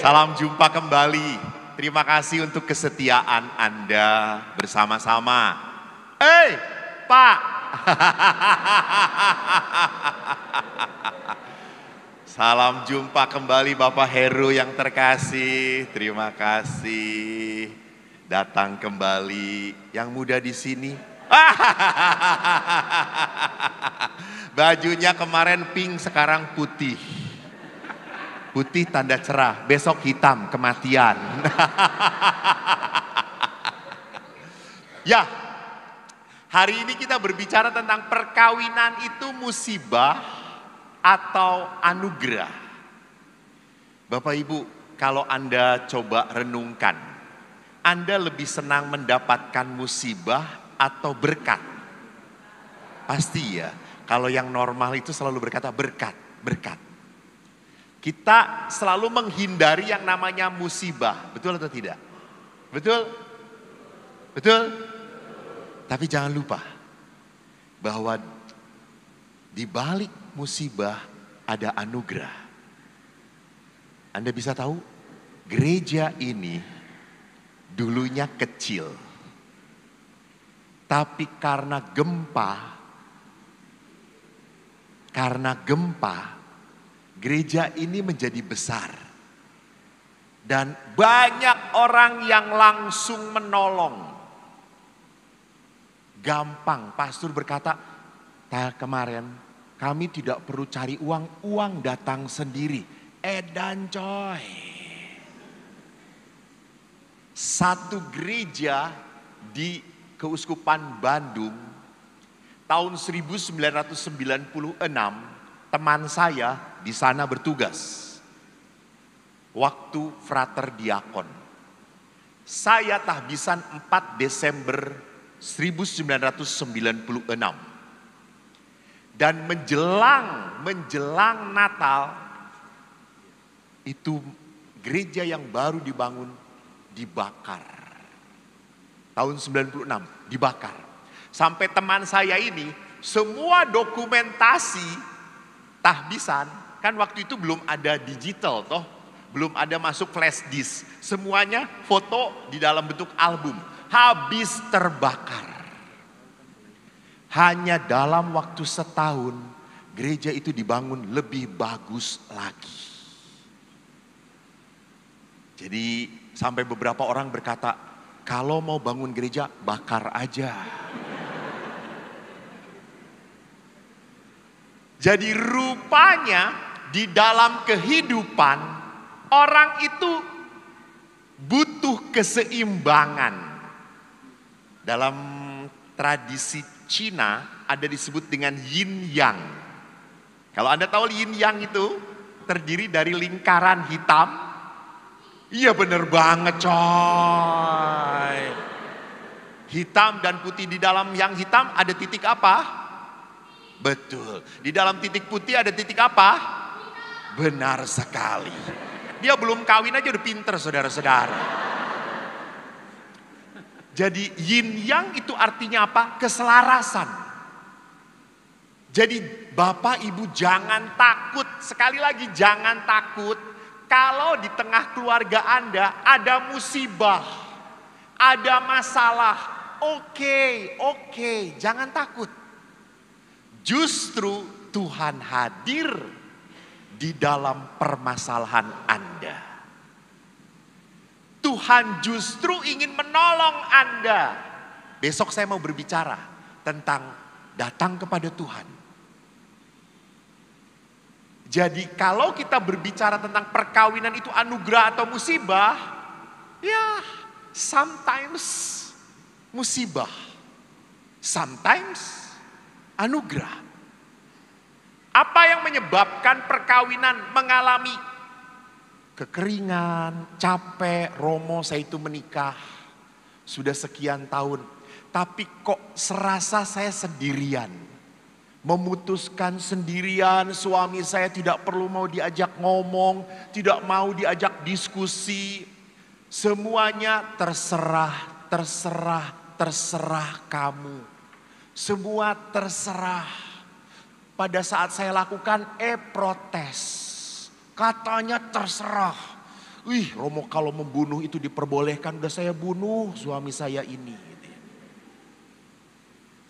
Salam jumpa kembali. Terima kasih untuk kesetiaan Anda bersama-sama. Pak. Salam jumpa kembali Bapak Heru yang terkasih. Terima kasih. Datang kembali. Yang muda di sini. Bajunya kemarin pink, sekarang putih. Putih tanda cerah, besok hitam kematian. Ya, hari ini kita berbicara tentang perkawinan itu musibah atau anugerah. Bapak Ibu, kalau Anda coba renungkan, Anda lebih senang mendapatkan musibah atau berkat? Pasti ya, kalau yang normal itu selalu berkata berkat, berkat. Kita selalu menghindari yang namanya musibah, betul atau tidak? Betul? Betul? Tapi jangan lupa bahwa di balik musibah ada anugerah. Anda bisa tahu, gereja ini dulunya kecil. Tapi karena gempa, gereja ini menjadi besar. Dan banyak orang yang langsung menolong. Gampang, pastor berkata, kemarin kami tidak perlu cari uang, uang datang sendiri. Edan coy. Satu gereja di Keuskupan Bandung, tahun 1996, teman saya di sana bertugas. Waktu frater diakon. Saya tahbisan 4 Desember 1996. Dan menjelang Natal, itu gereja yang baru dibangun dibakar. Tahun 96 dibakar. Sampai teman saya ini semua dokumentasi tahbisan, kan waktu itu belum ada digital toh, belum ada masuk flash disk. Semuanya foto di dalam bentuk album, habis terbakar. Hanya dalam waktu setahun gereja itu dibangun lebih bagus lagi. Jadi sampai beberapa orang berkata, kalau mau bangun gereja bakar aja. Jadi rupanya di dalam kehidupan orang itu butuh keseimbangan. Dalam tradisi Cina ada disebut dengan yin yang. Kalau Anda tahu yin yang itu terdiri dari lingkaran hitam. Iya bener banget coy. Hitam dan putih, di dalam yang hitam ada titik apa? Betul. Di dalam titik putih ada titik apa? Benar sekali. Dia belum kawin aja udah pinter saudara-saudara. Jadi yin yang itu artinya apa? Keselarasan. Jadi Bapak Ibu jangan takut. Sekali lagi jangan takut. Kalau di tengah keluarga Anda ada musibah. Ada masalah. Oke, jangan takut. Justru Tuhan hadir di dalam permasalahan Anda. Tuhan justru ingin menolong Anda. Besok saya mau berbicara tentang datang kepada Tuhan. Jadi kalau kita berbicara tentang perkawinan itu anugerah atau musibah, ya sometimes musibah, sometimes anugerah. Apa yang menyebabkan perkawinan mengalami kekeringan, capek, Romo saya itu menikah sudah sekian tahun. Tapi kok serasa saya sendirian. Memutuskan sendirian, suami saya tidak perlu mau diajak ngomong, tidak mau diajak diskusi. Semuanya terserah kamu. Semua terserah. Pada saat saya lakukan protes. Katanya terserah. Wih, Romo kalau membunuh itu diperbolehkan, udah saya bunuh suami saya ini. Gitu ya.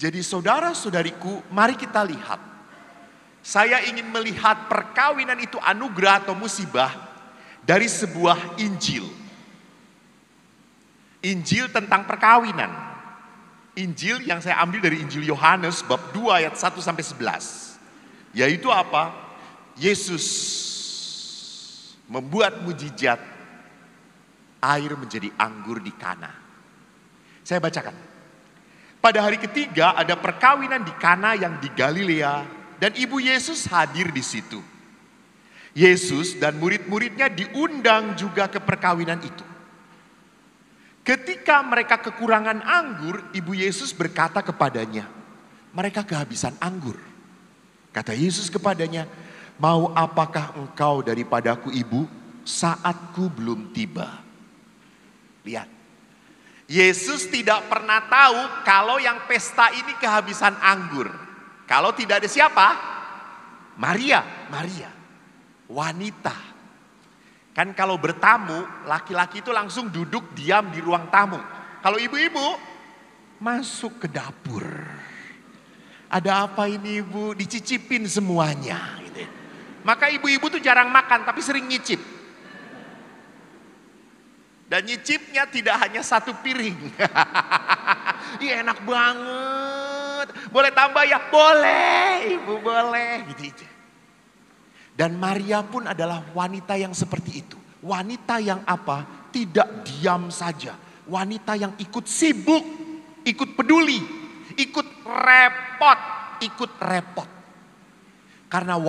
Jadi saudara-saudariku, mari kita lihat. Saya ingin melihat perkawinan itu anugerah atau musibah dari sebuah Injil. Injil tentang perkawinan. Injil yang saya ambil dari Injil Yohanes bab 2 ayat 1 sampai 11. Yaitu apa? Yesus membuat mujizat air menjadi anggur di Kana. Saya bacakan. Pada hari ketiga ada perkawinan di Kana yang di Galilea dan ibu Yesus hadir di situ. Yesus dan murid-muridnya diundang juga ke perkawinan itu. Ketika mereka kekurangan anggur, ibu Yesus berkata kepadanya, mereka kehabisan anggur. Kata Yesus kepadanya, mau apakah engkau daripadaku ibu, saatku belum tiba. Lihat, Yesus tidak pernah tahu kalau yang pesta ini kehabisan anggur. Kalau tidak ada siapa? Maria, wanita. Kan kalau bertamu, laki-laki itu langsung duduk diam di ruang tamu. Kalau ibu-ibu, masuk ke dapur. Ada apa ini ibu? Dicicipin semuanya. Gitu. Maka ibu-ibu tuh jarang makan, tapi sering nyicip. Dan nyicipnya tidak hanya satu piring. Iya enak banget. Boleh tambah ya? Boleh, ibu boleh. Gitu. Dan Maria pun adalah wanita yang seperti itu. Wanita yang apa? Tidak diam saja. Wanita yang ikut sibuk, ikut peduli, ikut repot. Karena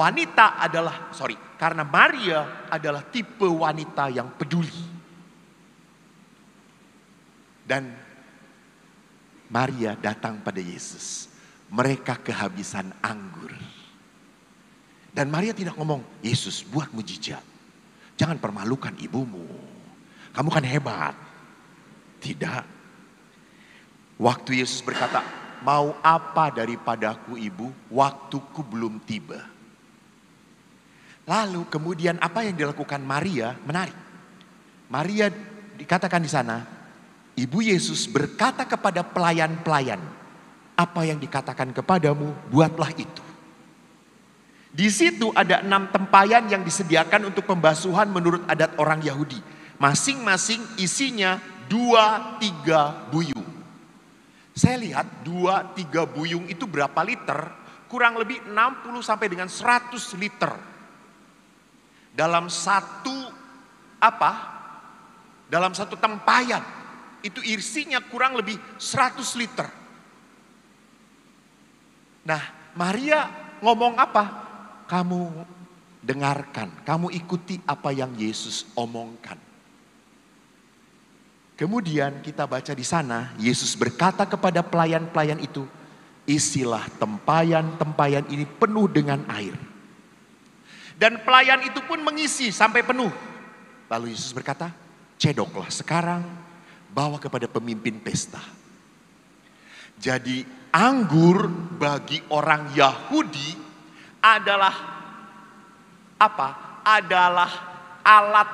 karena Maria adalah tipe wanita yang peduli. Dan Maria datang pada Yesus. Mereka kehabisan anggur. Dan Maria tidak ngomong, Yesus buat mujizat. Jangan permalukan ibumu. Kamu kan hebat. Tidak. Waktu Yesus berkata, mau apa daripadaku ibu, waktuku belum tiba. Lalu kemudian apa yang dilakukan Maria menarik. Maria dikatakan di sana, ibu Yesus berkata kepada pelayan-pelayan, apa yang dikatakan kepadamu, buatlah itu. Di situ ada 6 tempayan yang disediakan untuk pembasuhan menurut adat orang Yahudi. Masing-masing isinya 2-3 buyung. Saya lihat 2-3 buyung itu berapa liter? Kurang lebih 60 sampai dengan 100 liter. Dalam satu tempayan. Itu isinya kurang lebih 100 liter. Nah, Maria ngomong apa? Kamu dengarkan, kamu ikuti apa yang Yesus omongkan. Kemudian kita baca di sana, Yesus berkata kepada pelayan-pelayan itu, isilah tempayan-tempayan ini penuh dengan air. Dan pelayan itu pun mengisi sampai penuh. Lalu Yesus berkata, cedoklah sekarang, bawa kepada pemimpin pesta. Jadi anggur bagi orang Yahudi adalah apa? Adalah alat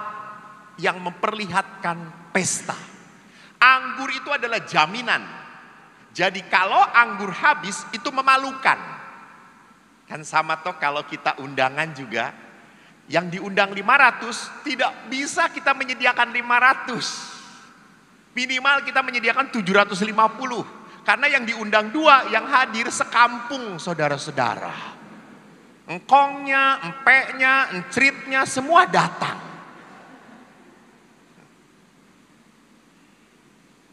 yang memperlihatkan pesta. Anggur itu adalah jaminan. Jadi kalau anggur habis itu memalukan. Kan sama toh kalau kita undangan juga. Yang diundang 500 tidak bisa kita menyediakan 500. Minimal kita menyediakan 750. Karena yang diundang 2 yang hadir sekampung saudara-saudara. Engkongnya, empeknya, encritnya semua datang.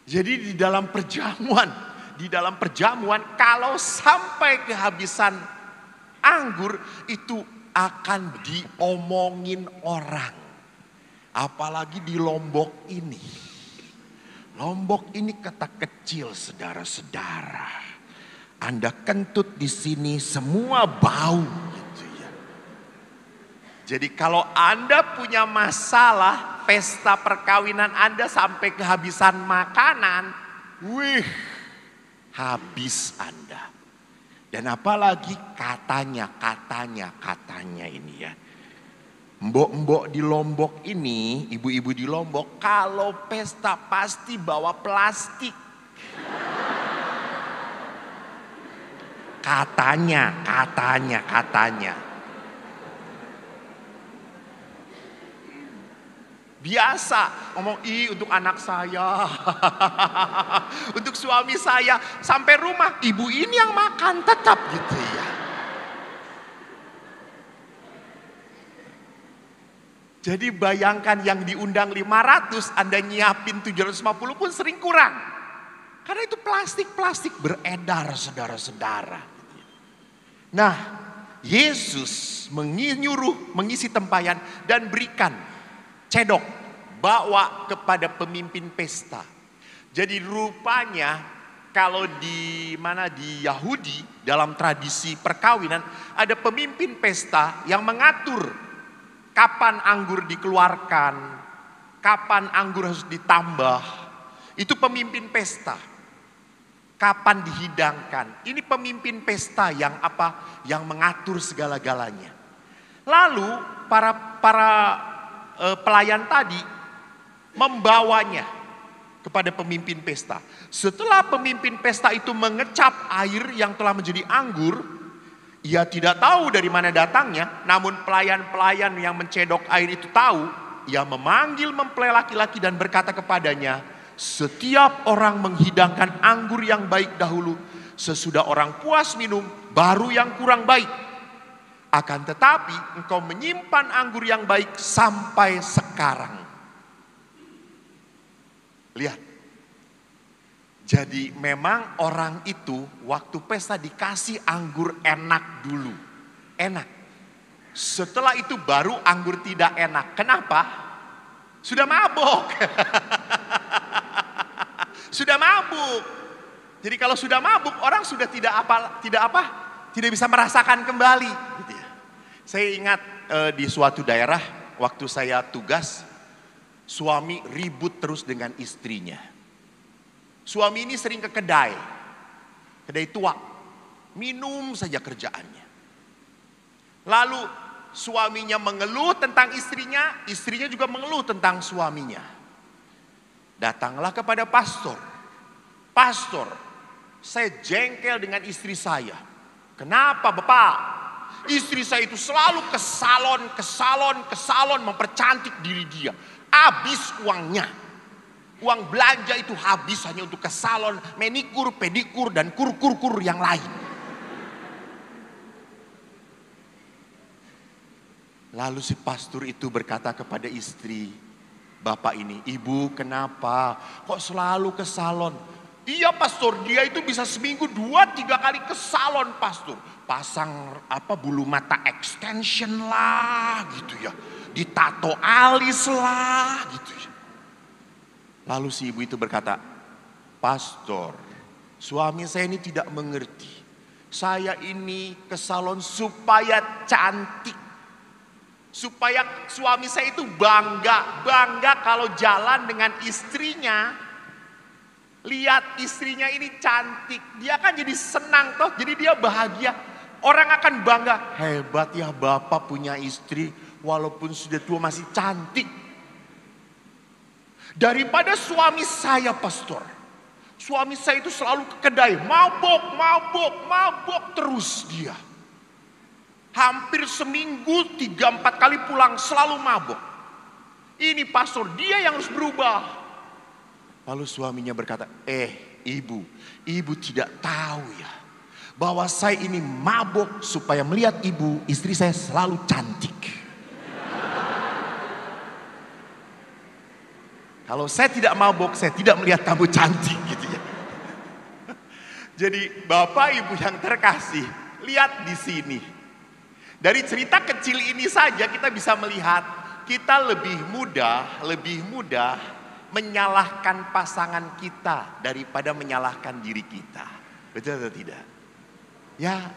Jadi di dalam perjamuan kalau sampai kehabisan anggur itu akan diomongin orang. Apalagi di Lombok ini. Lombok ini kota kecil saudara-saudara. Anda kentut di sini semua bau gitu ya. Jadi kalau Anda punya masalah pesta perkawinan Anda sampai kehabisan makanan, habis Anda. Dan apalagi katanya ini ya. Mbok-mbok di Lombok ini, ibu-ibu di Lombok, kalau pesta pasti bawa plastik. Katanya. Biasa ngomong, untuk anak saya, untuk suami saya, sampai rumah ibu ini yang makan tetap gitu ya. Jadi bayangkan yang diundang 500, Anda nyiapin 750 pun sering kurang. Karena itu plastik beredar saudara-saudara. Nah, Yesus menyuruh mengisi tempayan dan berikan cedok, bawa kepada pemimpin pesta. Jadi rupanya kalau di Yahudi dalam tradisi perkawinan ada pemimpin pesta yang mengatur kapan anggur dikeluarkan, kapan anggur harus ditambah. Itu pemimpin pesta. Kapan dihidangkan. Ini pemimpin pesta yang yang mengatur segala-galanya. Lalu para pelayan tadi membawanya kepada pemimpin pesta. Setelah pemimpin pesta itu mengecap air yang telah menjadi anggur, ia tidak tahu dari mana datangnya, namun pelayan-pelayan yang mencedok air itu tahu. Ia memanggil mempelai laki-laki dan berkata kepadanya, setiap orang menghidangkan anggur yang baik dahulu, sesudah orang puas minum, baru yang kurang baik. Akan tetapi engkau menyimpan anggur yang baik sampai sekarang. Lihat. Jadi memang orang itu waktu pesta dikasih anggur enak dulu. Enak. Setelah itu baru anggur tidak enak. Kenapa? Sudah mabuk. Sudah mabuk. Jadi kalau sudah mabuk orang sudah tidak bisa merasakan kembali. Gitu ya. Saya ingat di suatu daerah waktu saya tugas, suami ribut terus dengan istrinya. Suami ini sering ke kedai tua, minum saja kerjaannya. Lalu suaminya mengeluh tentang istrinya, istrinya juga mengeluh tentang suaminya. Datanglah kepada pastor. Pastor, saya jengkel dengan istri saya. Kenapa Bapak? Istri saya itu selalu ke salon mempercantik diri dia. Habis uangnya. Uang belanja itu habis hanya untuk ke salon, manikur, pedikur, dan kur yang lain. Lalu si pastor itu berkata kepada istri bapak ini, ibu kenapa kok selalu ke salon? Iya pastor, dia itu bisa seminggu 2-3 kali ke salon pastor. Pasang bulu mata extension lah gitu ya. Ditato alis lah gitu ya. Lalu si ibu itu berkata, pastor, suami saya ini tidak mengerti. Saya ini ke salon supaya cantik. Supaya suami saya itu bangga kalau jalan dengan istrinya. Lihat istrinya ini cantik. Dia kan jadi senang toh, jadi dia bahagia. Orang akan bangga, hebat ya bapak punya istri. Walaupun sudah tua masih cantik. Daripada suami saya pastor. Suami saya itu selalu ke kedai. Mabok terus dia. Hampir seminggu 3-4 kali pulang selalu mabok. Ini pastor, dia yang harus berubah. Lalu suaminya berkata, ibu tidak tahu ya. Bahwa saya ini mabok supaya melihat istri saya selalu cantik. Kalau saya tidak mabok, saya tidak melihat kamu cantik gitu ya. Jadi Bapak Ibu yang terkasih, lihat di sini. Dari cerita kecil ini saja kita bisa melihat kita lebih mudah menyalahkan pasangan kita daripada menyalahkan diri kita. Betul atau tidak? Ya,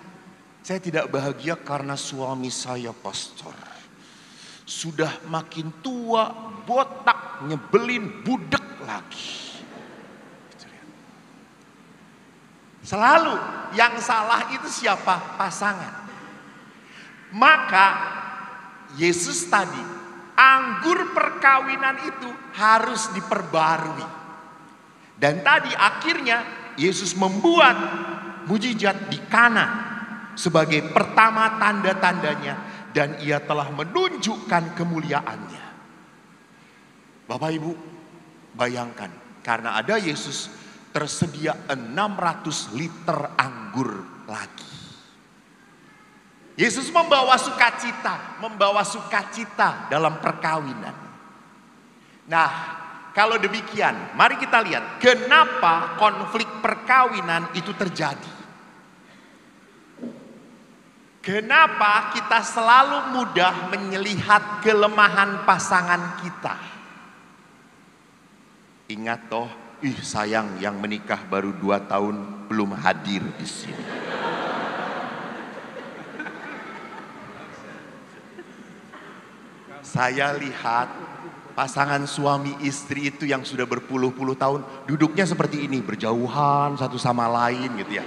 saya tidak bahagia karena suami saya pastor. Sudah makin tua, botak, nyebelin, budek lagi. Selalu yang salah itu siapa? Pasangan. Maka Yesus tadi, anggur perkawinan itu harus diperbarui. Dan tadi akhirnya Yesus membuat mujizat di Kana sebagai pertama tanda-tandanya, dan ia telah menunjukkan kemuliaannya. Bapak Ibu, bayangkan, karena ada Yesus tersedia 600 liter anggur lagi. Yesus membawa sukacita dalam perkawinan. Nah, kalau demikian, mari kita lihat kenapa konflik perkawinan itu terjadi. Kenapa kita selalu mudah melihat kelemahan pasangan kita. Ingat toh, sayang yang menikah baru 2 tahun belum hadir di sini. Saya lihat pasangan suami istri itu yang sudah berpuluh-puluh tahun duduknya seperti ini, berjauhan satu sama lain gitu ya.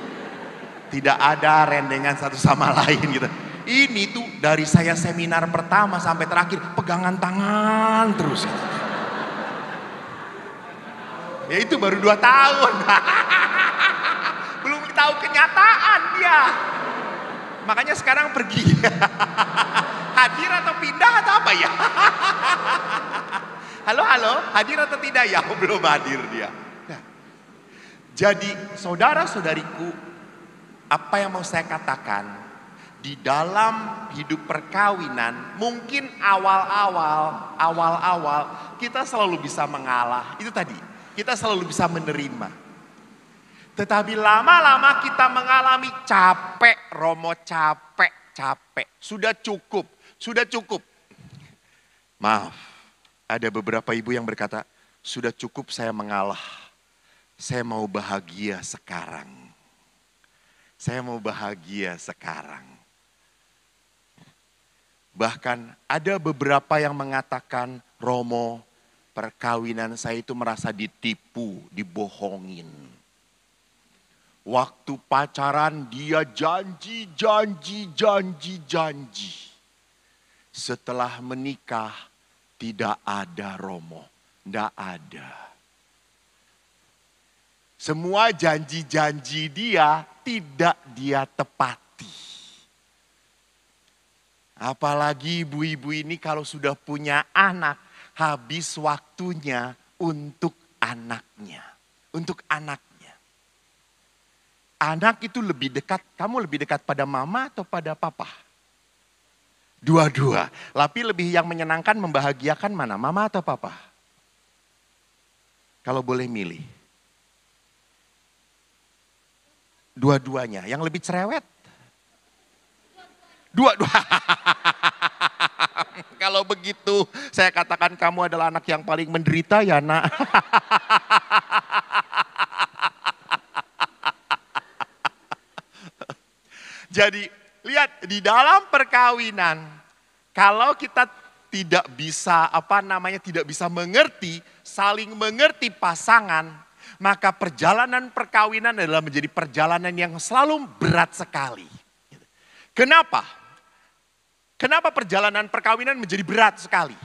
Tidak ada rendengan satu sama lain gitu. Ini tuh dari saya seminar pertama sampai terakhir pegangan tangan terus gitu. Ya itu baru 2 tahun. Belum tahu kenyataan dia. Makanya sekarang pergi. Hadir atau pindah atau apa ya? Halo, hadir atau tidak ya? Belum hadir dia. Nah, jadi saudara-saudariku, apa yang mau saya katakan, di dalam hidup perkawinan mungkin awal-awal kita selalu bisa mengalah. Itu tadi, kita selalu bisa menerima. Tetapi lama-lama kita mengalami capek, Romo, capek. Sudah cukup. Maaf, ada beberapa ibu yang berkata, sudah cukup saya mengalah. Saya mau bahagia sekarang. Bahkan ada beberapa yang mengatakan, Romo, perkawinan saya itu merasa ditipu, dibohongin. Waktu pacaran dia janji. Setelah menikah tidak ada, Romo, tidak ada. Semua janji-janji dia tidak dia tepati. Apalagi ibu-ibu ini kalau sudah punya anak, habis waktunya untuk anaknya. Anak itu lebih dekat, kamu lebih dekat pada mama atau pada papa? Dua-dua. Tapi lebih yang menyenangkan, membahagiakan mana? Mama atau papa? Kalau boleh milih. Dua-duanya. Yang lebih cerewet? Dua-dua. Kalau begitu saya katakan kamu adalah anak yang paling menderita ya nak. Jadi lihat di dalam perkawinan, kalau kita tidak bisa tidak bisa mengerti, saling mengerti pasangan, maka perjalanan perkawinan adalah menjadi perjalanan yang selalu berat sekali. Kenapa? Kenapa perjalanan perkawinan menjadi berat sekali?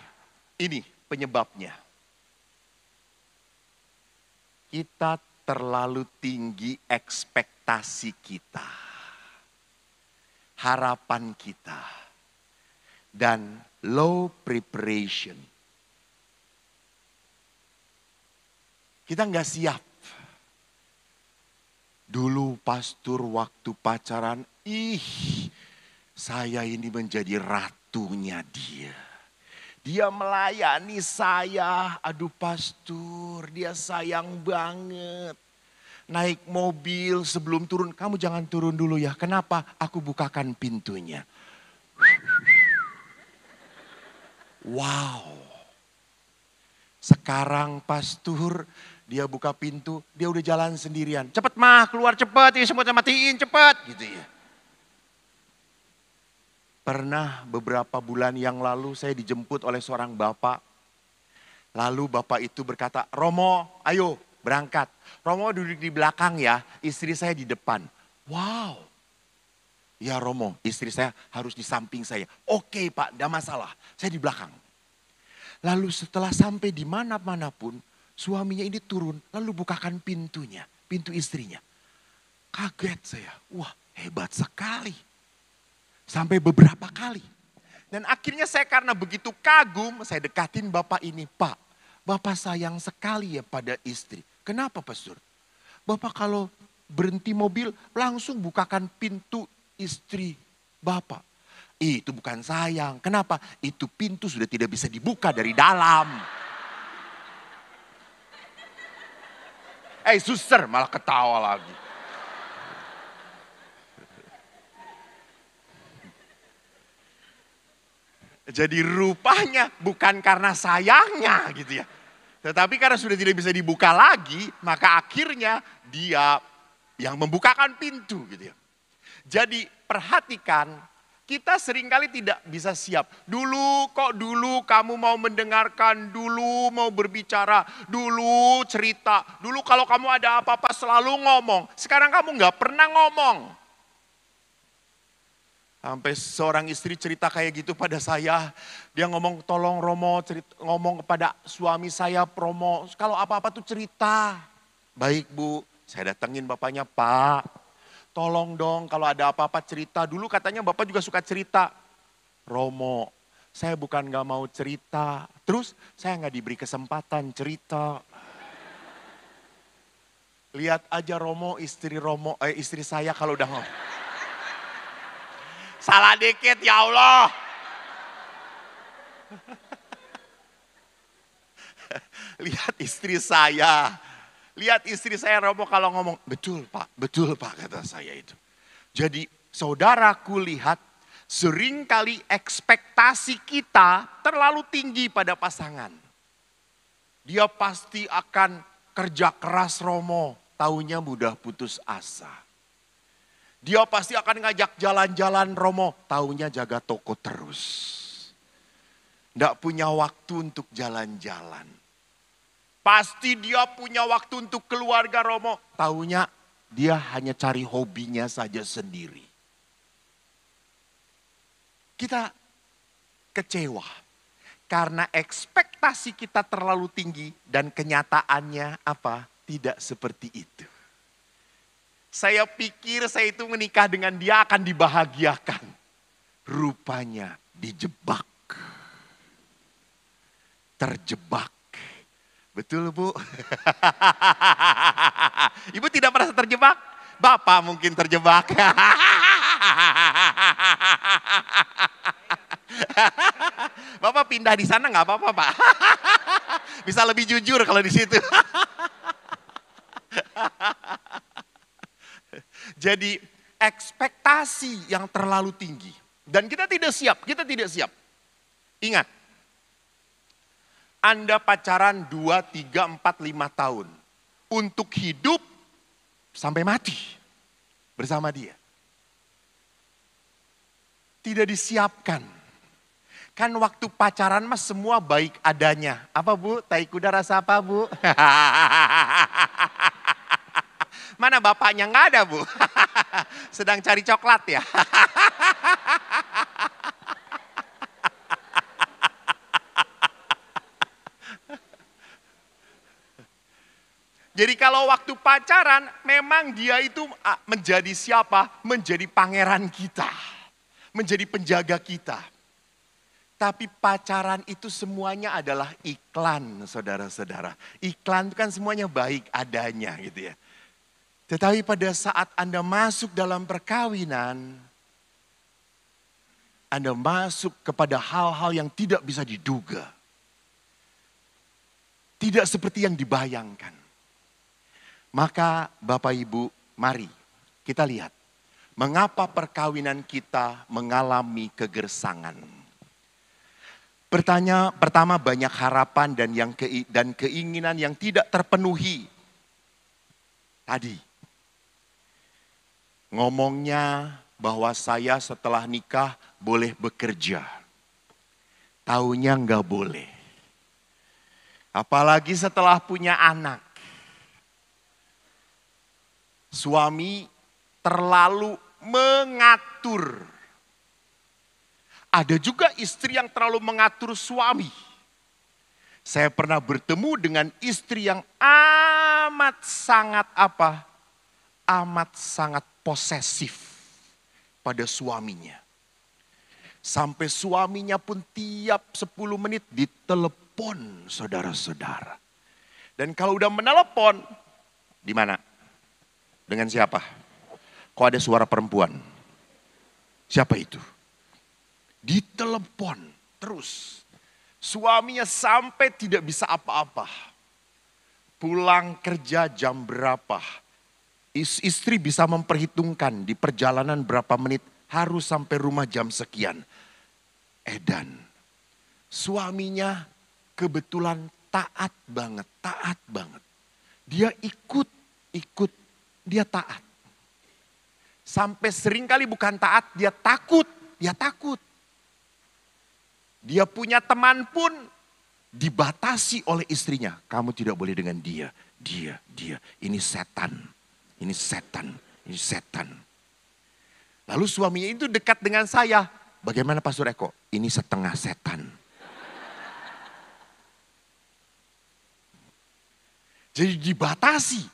Ini penyebabnya. Kita terlalu tinggi ekspektasi kita. Harapan kita. Dan low preparation. Kita nggak siap. Dulu pastor waktu pacaran, saya ini menjadi ratunya dia. Dia melayani saya, aduh pastor, dia sayang banget. Naik mobil sebelum turun, kamu jangan turun dulu ya. Kenapa? Aku bukakan pintunya. Wow. Sekarang pastor, dia buka pintu, dia udah jalan sendirian. Cepet mah, keluar cepet, ya semua matiin cepet gitu ya. Pernah beberapa bulan yang lalu saya dijemput oleh seorang bapak. Lalu bapak itu berkata, Romo ayo berangkat. Romo duduk di belakang ya, istri saya di depan. Wow. Ya Romo, istri saya harus di samping saya. Oke Pak, tidak masalah. Saya di belakang. Lalu setelah sampai di mana-mana pun, suaminya ini turun, lalu bukakan pintunya, pintu istrinya. Kaget saya, wah hebat sekali. Sampai beberapa kali. Dan akhirnya saya karena begitu kagum, saya dekatin Bapak ini. Pak, Bapak sayang sekali ya pada istri. Kenapa Pastor? Bapak kalau berhenti mobil langsung bukakan pintu istri Bapak. Itu bukan sayang. Kenapa? Itu pintu sudah tidak bisa dibuka dari dalam. Suster malah ketawa lagi. Jadi rupanya bukan karena sayangnya gitu ya. Tetapi karena sudah tidak bisa dibuka lagi, maka akhirnya dia yang membukakan pintu gitu ya. Jadi perhatikan, kita seringkali tidak bisa siap. Dulu kamu mau mendengarkan, dulu mau berbicara, dulu cerita. Dulu kalau kamu ada apa-apa selalu ngomong. Sekarang kamu nggak pernah ngomong. Sampai seorang istri cerita kayak gitu pada saya. Dia ngomong, tolong Romo ngomong kepada suami saya promo. Kalau apa-apa tuh cerita. Baik Bu, saya datengin bapaknya, Pak. Tolong dong kalau ada apa-apa cerita. Dulu katanya Bapak juga suka cerita. Romo, saya bukan gak mau cerita. Terus saya gak diberi kesempatan cerita. Lihat aja Romo, istri saya kalau udah ngomong. Salah dikit ya Allah. Lihat istri saya. Lihat istri saya Romo kalau ngomong, betul Pak kata saya itu. Jadi saudaraku lihat seringkali ekspektasi kita terlalu tinggi pada pasangan. Dia pasti akan kerja keras Romo, taunya mudah putus asa. Dia pasti akan ngajak jalan-jalan Romo, taunya jaga toko terus. Nggak punya waktu untuk jalan-jalan. Pasti dia punya waktu untuk keluarga Romo. Taunya dia hanya cari hobinya saja sendiri. Kita kecewa. Karena ekspektasi kita terlalu tinggi dan kenyataannya apa? Tidak seperti itu. Saya pikir saya itu menikah dengan dia akan dibahagiakan. Rupanya dijebak. Terjebak. Betul Bu. Ibu tidak merasa terjebak? Bapak mungkin terjebak. Bapak pindah di sana nggak apa-apa Pak. Bisa lebih jujur kalau di situ. Jadi ekspektasi yang terlalu tinggi. Dan kita tidak siap. Ingat. Anda pacaran 2, 3, 4, 5 tahun. Untuk hidup sampai mati bersama dia. Tidak disiapkan. Kan waktu pacaran mas semua baik adanya. Apa Bu? Tai kuda rasa apa Bu? Mana bapaknya? Nggak ada Bu. Sedang cari coklat ya. Jadi kalau waktu pacaran memang dia itu menjadi siapa? Menjadi pangeran kita. Menjadi penjaga kita. Tapi pacaran itu semuanya adalah iklan saudara-saudara. Iklan itu kan semuanya baik adanya gitu ya. Tetapi pada saat Anda masuk dalam perkawinan, Anda masuk kepada hal-hal yang tidak bisa diduga. Tidak seperti yang dibayangkan. Maka Bapak Ibu, mari kita lihat. Mengapa perkawinan kita mengalami kegersangan. Pertama banyak harapan dan keinginan yang tidak terpenuhi. Tadi. Ngomongnya bahwa saya setelah nikah boleh bekerja. Taunya enggak boleh. Apalagi setelah punya anak. Suami terlalu mengatur. Ada juga istri yang terlalu mengatur suami. Saya pernah bertemu dengan istri yang amat sangat amat sangat posesif pada suaminya. Sampai suaminya pun tiap 10 menit ditelepon, saudara-saudara. Dan kalau udah menelepon, di mana? Dengan siapa? Kok ada suara perempuan? Siapa itu? Ditelepon terus. Suaminya sampai tidak bisa apa-apa. Pulang kerja jam berapa? Istri bisa memperhitungkan di perjalanan berapa menit harus sampai rumah jam sekian. Edan. Suaminya kebetulan taat banget. Dia ikut, dia taat. Sampai seringkali bukan taat, dia takut. Dia punya teman pun dibatasi oleh istrinya. Kamu tidak boleh dengan dia. Ini setan. Lalu suaminya itu dekat dengan saya. Bagaimana Pastor Eko? Ini setengah setan. Jadi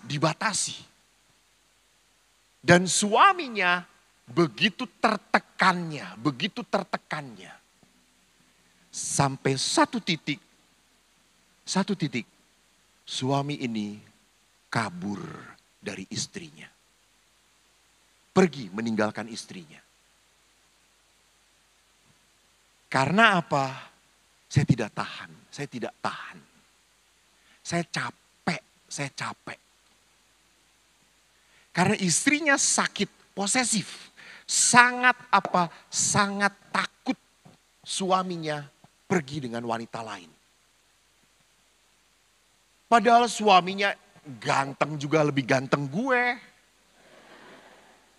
dibatasi. Dan suaminya begitu tertekannya. Sampai satu titik, suami ini kabur dari istrinya. Pergi meninggalkan istrinya. Karena apa? Saya tidak tahan. Saya capek. Karena istrinya sakit, posesif. Sangat takut suaminya pergi dengan wanita lain. Padahal suaminya ganteng juga, lebih ganteng gue.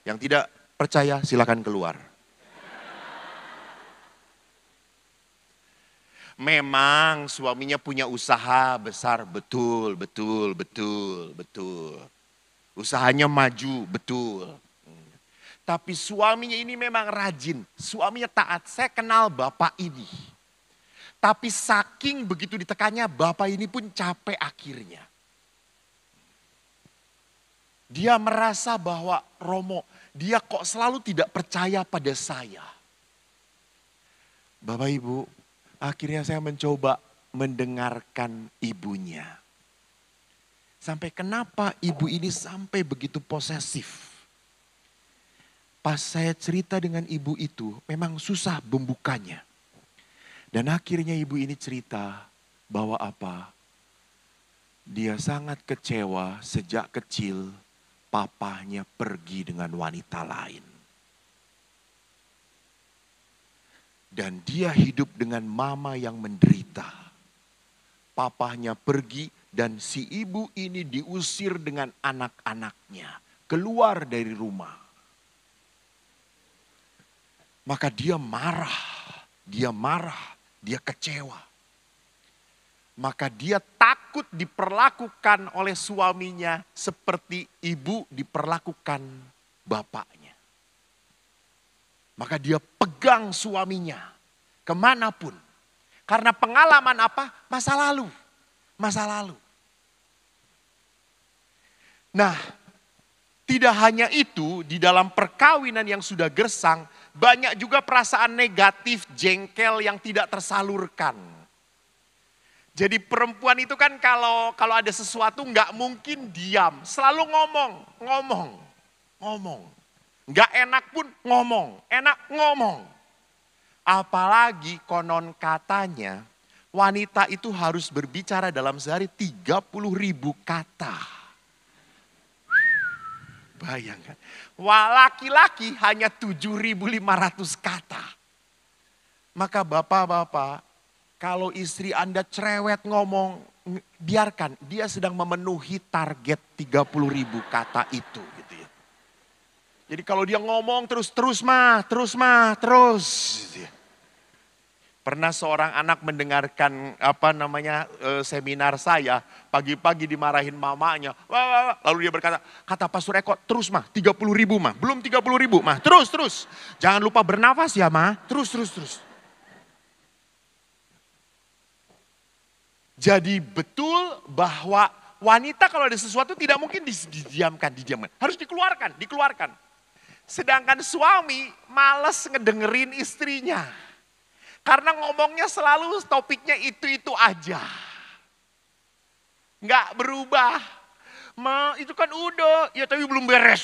Yang tidak percaya silakan keluar. Memang suaminya punya usaha besar, betul. Usahanya maju, betul. Tapi suaminya ini memang rajin, suaminya taat. Saya kenal bapak ini. Tapi saking begitu ditekannya, bapak ini pun capek akhirnya. Dia merasa bahwa Romo, dia kok selalu tidak percaya pada saya. Bapak Ibu, akhirnya saya mencoba mendengarkan ibunya. Sampai kenapa ibu ini sampai begitu posesif. Pas saya cerita dengan ibu itu, memang susah membukanya. Dan akhirnya ibu ini cerita bahwa dia sangat kecewa sejak kecil papahnya pergi dengan wanita lain. Dan dia hidup dengan mama yang menderita. Papahnya pergi dan si ibu ini diusir dengan anak-anaknya. Keluar dari rumah. Maka dia marah. Dia kecewa. Maka dia takut diperlakukan oleh suaminya seperti ibu diperlakukan bapaknya. Maka dia pegang suaminya kemanapun. Karena pengalaman masa lalu. Nah, tidak hanya itu, di dalam perkawinan yang sudah gersang, banyak juga perasaan negatif, jengkel yang tidak tersalurkan. Jadi perempuan itu kan kalau ada sesuatu nggak mungkin diam, selalu ngomong. Nggak enak pun ngomong, enak ngomong. Apalagi konon katanya wanita itu harus berbicara dalam sehari 30.000 kata. Bayangkan, laki-laki hanya 7.500 kata. Maka bapak-bapak, kalau istri Anda cerewet ngomong, biarkan dia sedang memenuhi target 30.000 kata itu. Gitu ya. Jadi kalau dia ngomong terus. Gitu ya. Pernah seorang anak mendengarkan seminar saya, pagi-pagi dimarahin mamanya. Wah, wah, wah. Lalu dia berkata, kata Pastor Eko, terus mah 30.000 mah, belum 30.000 mah, terus. Jangan lupa bernafas ya mah, terus. Jadi betul bahwa wanita kalau ada sesuatu tidak mungkin didiamkan. Harus dikeluarkan. Sedangkan suami malas ngedengerin istrinya. Karena ngomongnya selalu topiknya itu aja. Nggak berubah. Itu kan udah, ya tapi belum beres.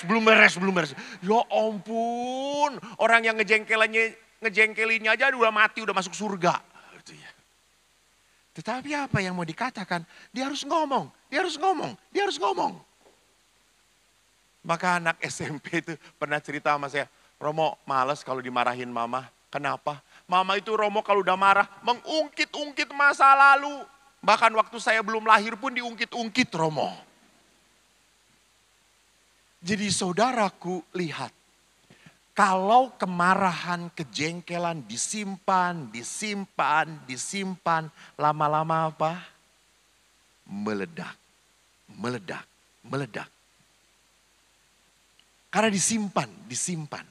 Ya ampun, orang yang ngejengkelinnya aja udah mati, udah masuk surga. Gitu ya. Tetapi apa yang mau dikatakan? Dia harus ngomong. Maka anak SMP itu pernah cerita sama saya, Romo males kalau dimarahin mama. Kenapa? Mama itu Romo kalau udah marah mengungkit-ungkit masa lalu. Bahkan waktu saya belum lahir pun diungkit-ungkit Romo. Jadi saudaraku lihat. Kalau kemarahan, kejengkelan disimpan. Lama-lama apa? Meledak. Karena disimpan.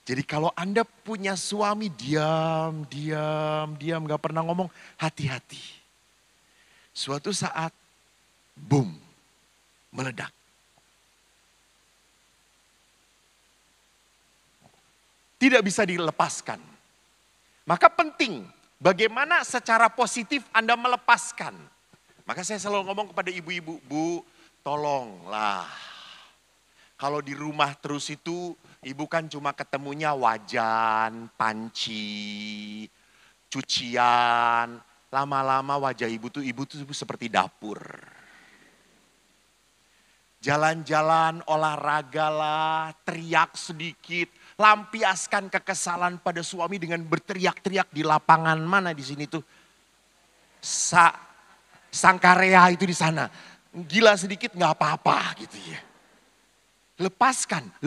Jadi kalau Anda punya suami diam, gak pernah ngomong, hati-hati. Suatu saat, boom, meledak. Tidak bisa dilepaskan. Maka penting, bagaimana secara positif Anda melepaskan. Maka saya selalu ngomong kepada ibu-ibu, Bu, tolonglah. Kalau di rumah terus itu, ibu kan cuma ketemunya wajan, panci, cucian. Lama-lama wajah ibu tuh seperti dapur. Jalan-jalan, olahraga lah, teriak sedikit. Lampiaskan kekesalan pada suami dengan berteriak-teriak di lapangan mana di sini tuh. Sangkarea itu di sana. Gila sedikit gak apa-apa gitu ya. Lepaskan.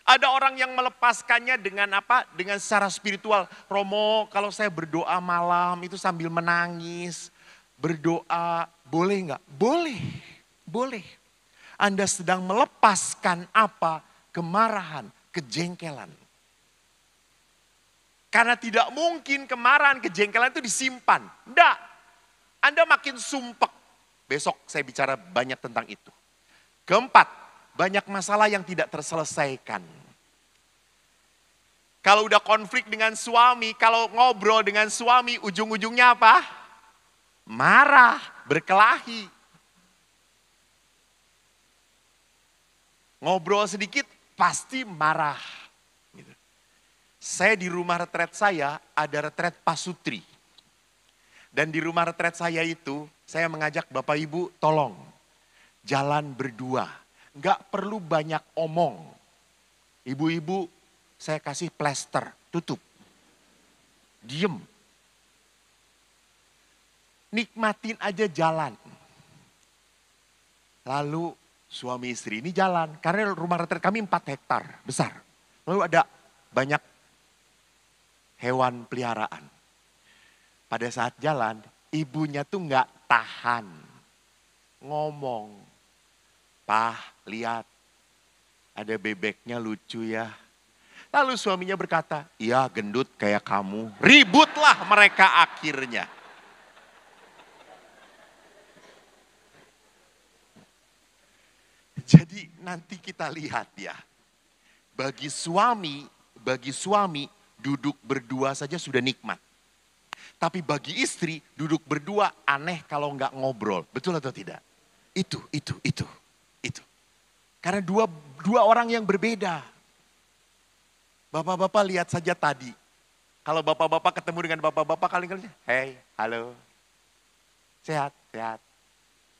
Ada orang yang melepaskannya dengan apa? Dengan secara spiritual. Romo, kalau saya berdoa malam itu sambil menangis. Berdoa, boleh nggak? Boleh. Anda sedang melepaskan apa? Kemarahan, kejengkelan. Karena tidak mungkin kemarahan, kejengkelan itu disimpan. Enggak. Anda makin sumpek. Besok saya bicara banyak tentang itu. Keempat, banyak masalah yang tidak terselesaikan. Kalau udah konflik dengan suami, kalau ngobrol dengan suami, ujung-ujungnya apa? Marah, berkelahi. Ngobrol sedikit, pasti marah. Gitu. Saya di rumah retret saya, ada retret pasutri. Dan di rumah retret saya itu, saya mengajak Bapak Ibu, tolong. Jalan berdua, gak perlu banyak omong. Ibu-ibu saya kasih plester, tutup. Diem. Nikmatin aja jalan. Lalu suami istri ini jalan, karena rumah retret kami 4 hektar, besar. Lalu ada banyak hewan peliharaan. Pada saat jalan, ibunya tuh gak tahan. Ngomong. Pak, lihat, ada bebeknya lucu ya. Lalu suaminya berkata, iya gendut kayak kamu. Ributlah mereka akhirnya. Jadi nanti kita lihat ya. Bagi suami duduk berdua saja sudah nikmat. Tapi bagi istri duduk berdua aneh kalau nggak ngobrol. Betul atau tidak? Itu. Karena dua orang yang berbeda. Bapak-bapak lihat saja tadi. Kalau bapak-bapak ketemu dengan bapak-bapak kali-kali, hey, halo. Sehat.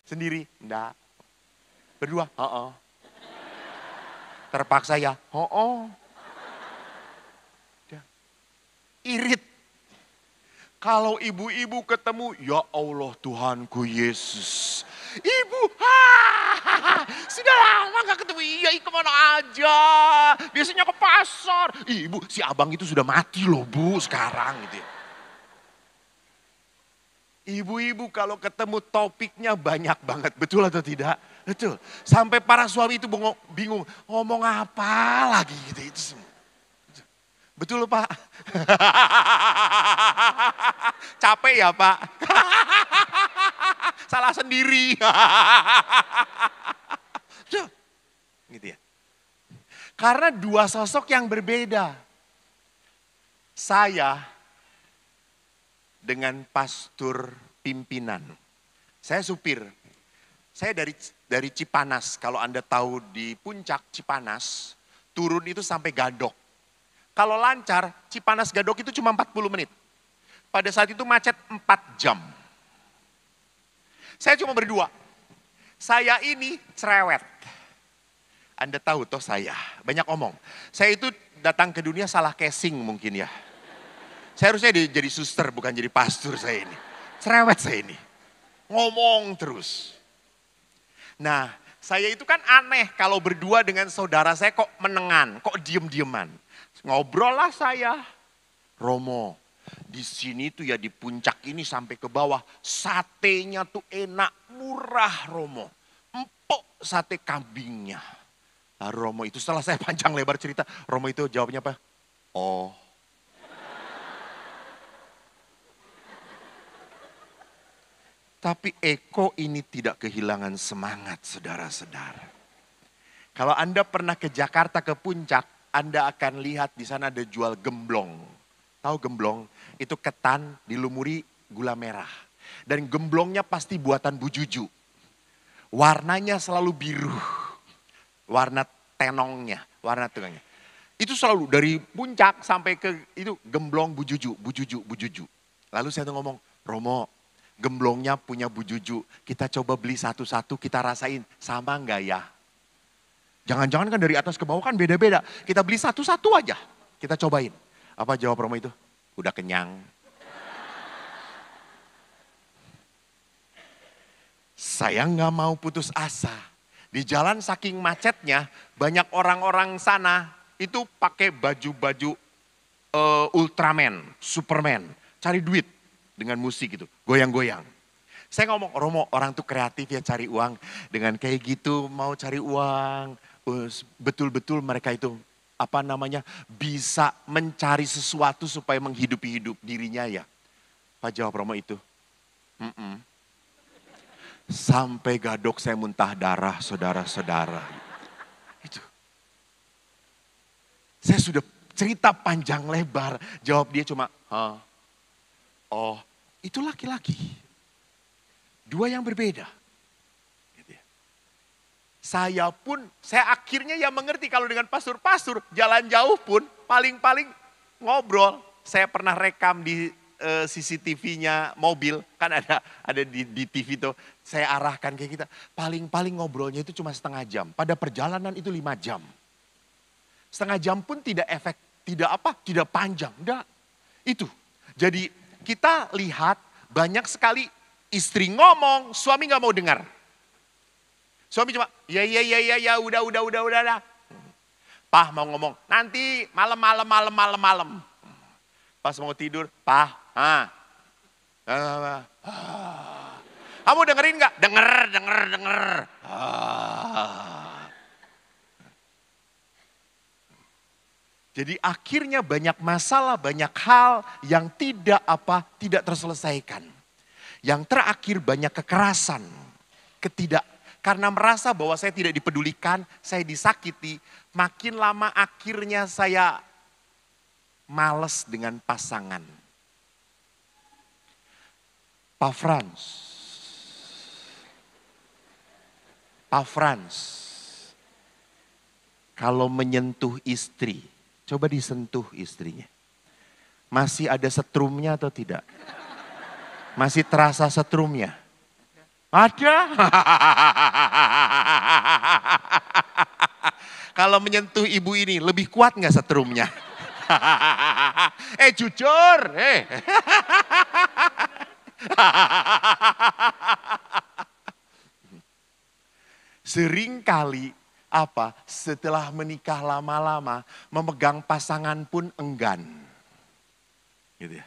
Sendiri? Enggak. Berdua? Terpaksa ya? Irit. Kalau ibu-ibu ketemu, ya Allah Tuhanku Yesus. Ibu, sudah lama gak ketemu. Iya, kemana aja? Biasanya ke pasar. Ibu, si abang itu sudah mati loh bu sekarang gitu ya. Ibu-ibu kalau ketemu topiknya banyak banget, betul atau tidak? Betul. Sampai para suami itu bingung, ngomong apa lagi gitu itu semua. Betul Pak? Capek ya Pak? Salah sendiri. Gitu ya. Karena dua sosok yang berbeda. Saya dengan pastor pimpinan. Saya supir. Saya dari Cipanas. Kalau Anda tahu di puncak Cipanas, turun itu sampai Gadok. Kalau lancar, Cipanas Gadok itu cuma 40 menit. Pada saat itu macet 4 jam. Saya cuma berdua. Saya ini cerewet. Anda tahu toh saya, banyak omong. Saya itu datang ke dunia salah casing mungkin ya. Saya harusnya jadi suster bukan jadi pastor saya ini. Cerewet saya ini. Ngomong terus. Nah, saya itu kan aneh kalau berdua dengan saudara saya kok menengan, kok diem-dieman. Ngobrol lah saya. Romo, di sini tuh ya di puncak ini sampai ke bawah. Satenya tuh enak, murah Romo. Empuk sate kambingnya. Nah, Romo itu setelah saya panjang lebar cerita, Romo itu jawabnya apa? Oh. Tapi Eko ini tidak kehilangan semangat saudara-saudara. Kalau Anda pernah ke Jakarta ke puncak, Anda akan lihat di sana ada jual gemblong. Tahu gemblong? Itu ketan dilumuri gula merah. Dan gemblongnya pasti buatan Bu Juju. Warnanya selalu biru. Warna tenongnya, warna tengahnya. Itu selalu dari puncak sampai ke itu gemblong Bu Juju, Bu Juju, Bu Juju. Lalu saya tuh ngomong, Romo, gemblongnya punya Bu Juju. Kita coba beli satu-satu, kita rasain sama enggak ya? Jangan-jangan kan dari atas ke bawah kan beda-beda. Kita beli satu-satu aja, kita cobain. Apa jawab Romo itu? Udah kenyang. Saya nggak mau putus asa. Di jalan saking macetnya, banyak orang-orang sana itu pakai baju-baju Ultraman, Superman. Cari duit dengan musik gitu, goyang-goyang. Saya ngomong, Romo orang tuh kreatif ya cari uang. Dengan kayak gitu mau cari uang. Betul-betul mereka itu bisa mencari sesuatu supaya menghidupi hidup dirinya ya. Pak jawab Romo itu. Sampai Gadok saya muntah darah saudara-saudara. Itu. Saya sudah cerita panjang lebar. Jawab dia cuma, oh itu laki-laki. Dua yang berbeda. Gitu ya. Saya akhirnya ya mengerti kalau dengan pastor-pastor jalan jauh pun paling-paling ngobrol. Saya pernah rekam di CCTV-nya mobil, kan ada di TV tuh, saya arahkan kayak kita. Paling-paling ngobrolnya itu cuma setengah jam, pada perjalanan itu 5 jam. Setengah jam pun tidak tidak panjang, enggak. Itu, jadi kita lihat banyak sekali istri ngomong, suami gak mau dengar. Suami cuma, ya, udah. Pah mau ngomong, nanti malam. Pas mau tidur, Pah, kamu dengerin gak? Denger. Jadi akhirnya banyak masalah, banyak hal yang tidak terselesaikan. Yang terakhir banyak kekerasan, karena merasa bahwa saya tidak dipedulikan, saya disakiti, makin lama akhirnya saya males dengan pasangan. Pak Frans, kalau menyentuh istri, coba disentuh istrinya. Masih ada setrumnya atau tidak? Masih terasa setrumnya? Ada. Kalau menyentuh ibu ini, lebih kuat gak setrumnya? Jujur. Seringkali setelah menikah lama-lama memegang pasangan pun enggan. Gitu ya.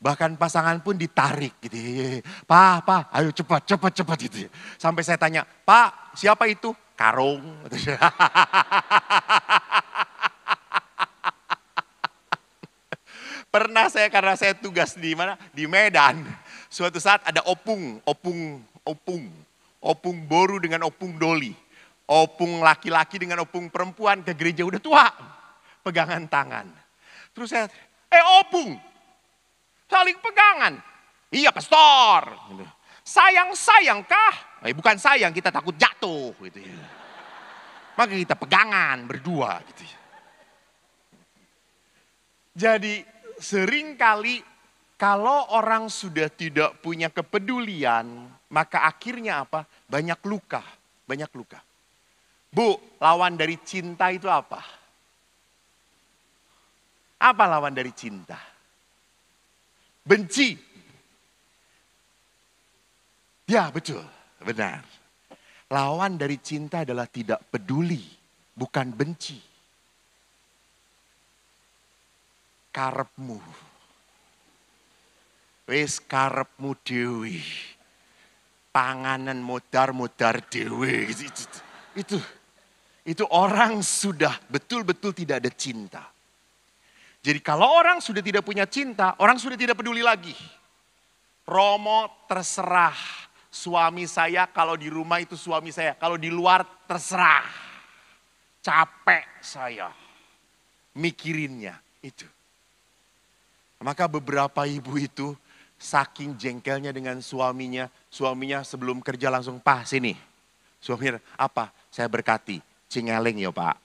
Bahkan pasangan pun ditarik gitu ya. Pak, ayo cepat gitu ya. Sampai saya tanya, Pak siapa itu? Karung. Pernah karena saya tugas di mana? Di Medan. Suatu saat ada opung boru dengan opung doli. Opung laki-laki dengan opung perempuan ke gereja udah tua. Pegangan tangan. Terus saya, opung. Saling pegangan. Iya pastor. Sayang kah? Bukan sayang, kita takut jatuh. Gitu ya. Maka kita pegangan berdua. Gitu ya. Jadi seringkali kalau orang sudah tidak punya kepedulian, maka akhirnya Banyak luka. Bu, lawan dari cinta itu apa? Apa lawan dari cinta? Benci. Ya betul, benar. Lawan dari cinta adalah tidak peduli, bukan benci. Karepmu. Wis karepmu dewi. Panganan modar dewi. Itu orang sudah betul-betul tidak ada cinta. Jadi kalau orang sudah tidak punya cinta, orang sudah tidak peduli lagi. Romo terserah. Suami saya kalau di rumah itu suami saya. Kalau di luar terserah. Capek saya. Mikirinnya itu. Maka beberapa ibu itu saking jengkelnya dengan suaminya. Suaminya sebelum kerja langsung, Pak sini. Suaminya apa? Saya berkati. Cingeleng ya Pak.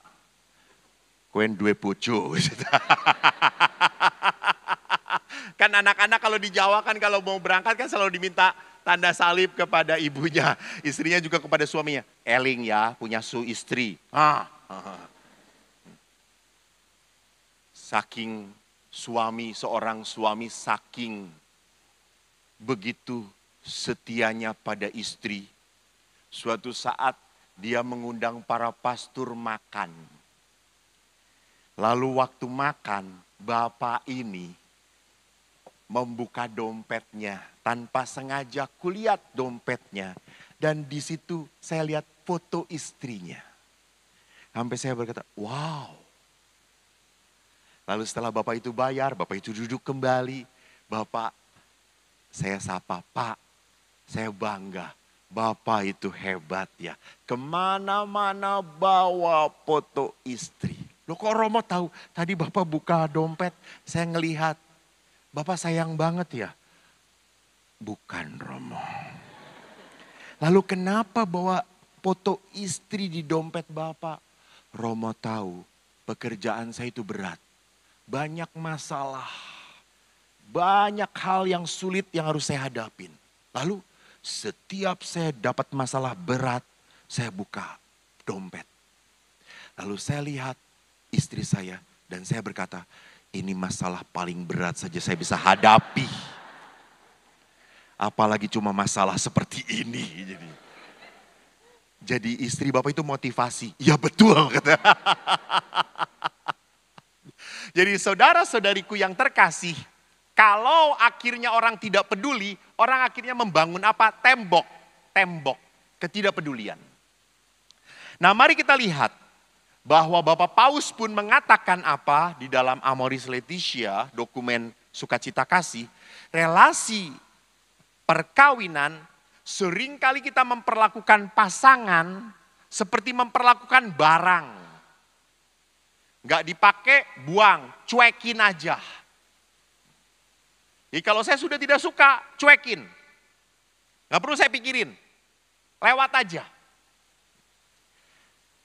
Koen duwe bojo. Kan anak-anak kalau di Jawa kan kalau mau berangkat kan selalu diminta tanda salib kepada ibunya. Istrinya juga kepada suaminya. Eling ya punya istri. Saking seorang suami saking begitu setianya pada istri. Suatu saat dia mengundang para pastor makan. Lalu waktu makan, bapak ini membuka dompetnya. Tanpa sengaja kulihat dompetnya. Dan di situ saya lihat foto istrinya. Sampai saya berkata, wow. Lalu setelah bapak itu bayar, bapak itu duduk kembali. Bapak, saya sapa, Pak, saya bangga. Bapak itu hebat ya. Kemana-mana bawa foto istri. Loh kok Romo tahu? Tadi Bapak buka dompet, saya ngelihat. Bapak sayang banget ya? Bukan Romo. Lalu kenapa bawa foto istri di dompet Bapak? Romo tahu pekerjaan saya itu berat. Banyak masalah. Banyak hal yang sulit yang harus saya hadapin. Lalu setiap saya dapat masalah berat, saya buka dompet. Lalu saya lihat istri saya dan saya berkata, ini masalah paling berat saja saya bisa hadapi. Apalagi cuma masalah seperti ini. Jadi istri Bapak itu motivasi. Ya betul kata. Jadi saudara-saudariku yang terkasih, kalau akhirnya orang tidak peduli, orang akhirnya membangun Tembok. Ketidakpedulian. Nah mari kita lihat bahwa Bapak Paus pun mengatakan di dalam Amoris Laetitia, dokumen sukacita kasih, relasi perkawinan seringkali kita memperlakukan pasangan seperti memperlakukan barang. Nggak dipakai, buang, cuekin aja. Jadi kalau saya sudah tidak suka, cuekin. Nggak perlu saya pikirin. Lewat aja.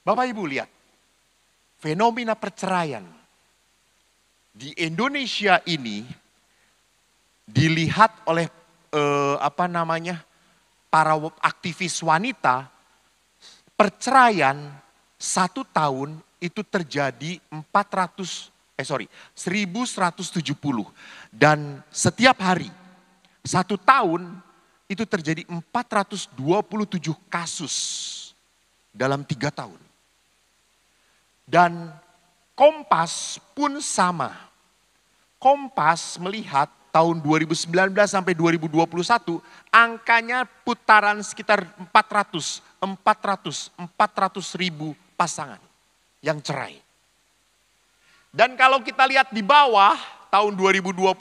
Bapak Ibu lihat. Fenomena perceraian. Di Indonesia ini dilihat oleh para aktivis wanita. Perceraian 1 tahun itu terjadi 1170. Dan setiap hari 1 tahun itu terjadi 427 kasus dalam 3 tahun. Dan Kompas pun sama. Kompas melihat tahun 2019 sampai 2021 angkanya putaran sekitar 400 ribu pasangan yang cerai. Dan kalau kita lihat di bawah tahun 2021,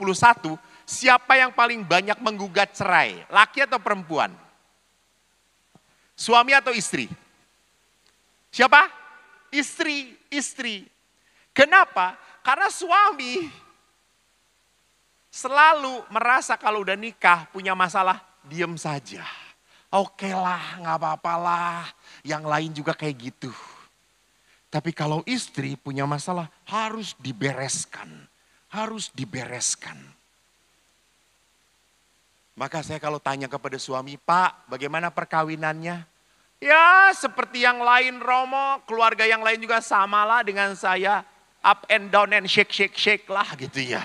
siapa yang paling banyak menggugat cerai? Laki atau perempuan? Suami atau istri? Siapa? Istri. Kenapa? Karena suami selalu merasa kalau udah nikah punya masalah, diem saja. Oke lah, gak apa-apalah, yang lain juga kayak gitu. Tapi kalau istri punya masalah, harus dibereskan. Maka saya kalau tanya kepada suami, Pak, bagaimana perkawinannya? Ya seperti yang lain Romo, keluarga yang lain juga samalah dengan saya. Up and down and shake lah gitu ya.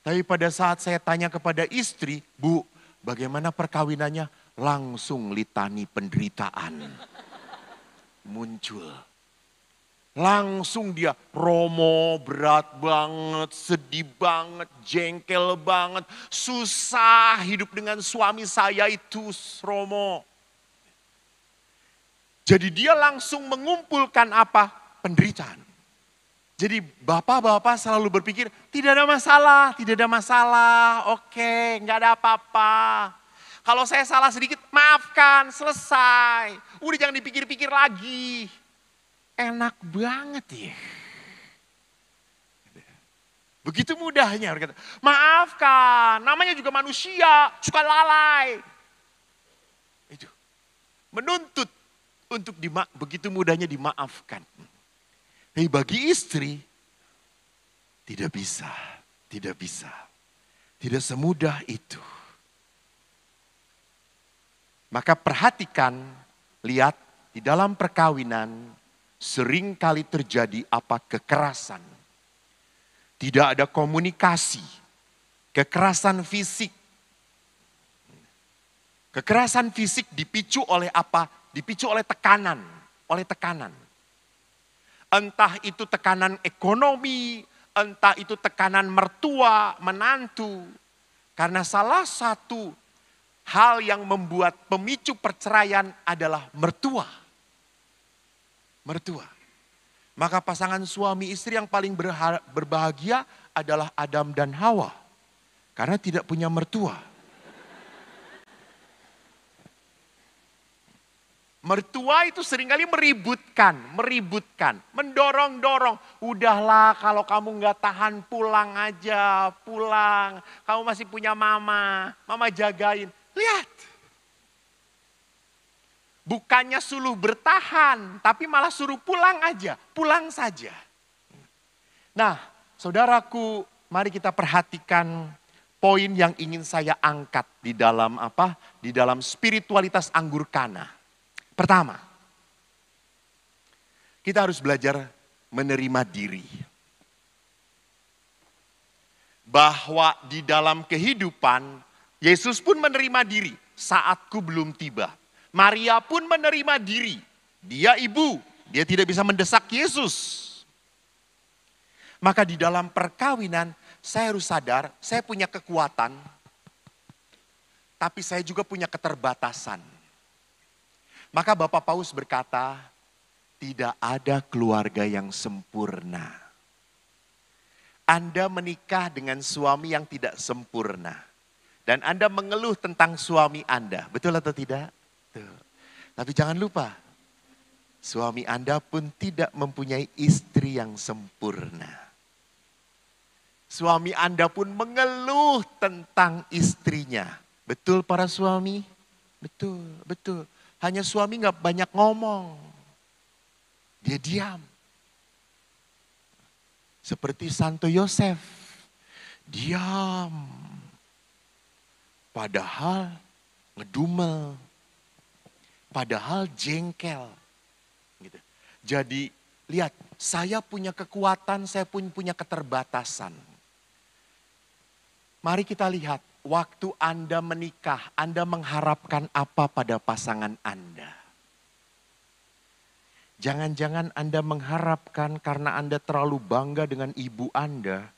Tapi pada saat saya tanya kepada istri, Bu, bagaimana perkawinannya? Langsung litani penderitaan muncul. Langsung dia, Romo berat banget, sedih banget, jengkel banget, susah hidup dengan suami saya itu, Romo. Jadi dia langsung mengumpulkan apa? Penderitaan. Jadi bapak-bapak selalu berpikir, tidak ada masalah, oke, nggak ada apa-apa. Kalau saya salah sedikit, maafkan, selesai. Udah jangan dipikir-pikir lagi. Enak banget ya. Begitu mudahnya berkata, maafkan, namanya juga manusia, suka lalai. Itu menuntut untuk begitu mudahnya dimaafkan. Tapi bagi istri, tidak bisa. Tidak semudah itu. Maka perhatikan, lihat di dalam perkawinan sering kali terjadi apa? Kekerasan. Tidak ada komunikasi. Kekerasan fisik. Kekerasan fisik dipicu oleh apa? Dipicu oleh tekanan. Entah itu tekanan ekonomi, entah itu tekanan mertua, menantu. Karena salah satu hal yang membuat pemicu perceraian adalah mertua. Maka pasangan suami istri yang paling berbahagia adalah Adam dan Hawa. Karena tidak punya mertua. Mertua itu seringkali meributkan, mendorong-dorong. Udahlah kalau kamu gak tahan pulang aja, pulang. Kamu masih punya mama jagain. Lihat. Bukannya suruh bertahan, tapi malah suruh pulang aja, pulang saja. Nah, saudaraku, mari kita perhatikan poin yang ingin saya angkat di dalam apa? Di dalam spiritualitas anggur Kana. Pertama, kita harus belajar menerima diri. Bahwa di dalam kehidupan, Yesus pun menerima diri, saatku belum tiba. Maria pun menerima diri, dia ibu, dia tidak bisa mendesak Yesus. Maka di dalam perkawinan, saya harus sadar, saya punya kekuatan, tapi saya juga punya keterbatasan. Maka Bapak Paus berkata, tidak ada keluarga yang sempurna. Anda menikah dengan suami yang tidak sempurna. Dan Anda mengeluh tentang suami Anda. Betul atau tidak? Betul. Tapi jangan lupa, suami Anda pun tidak mempunyai istri yang sempurna. Suami Anda pun mengeluh tentang istrinya. Betul para suami? Betul. Hanya suami gak banyak ngomong. Dia diam. Seperti Santo Yosef. Diam. Padahal ngedumel. Padahal jengkel. Gitu. Jadi lihat, saya punya kekuatan, saya pun punya keterbatasan. Mari kita lihat, waktu Anda menikah, Anda mengharapkan apa pada pasangan Anda? Jangan-jangan Anda mengharapkan karena Anda terlalu bangga dengan ibu Anda,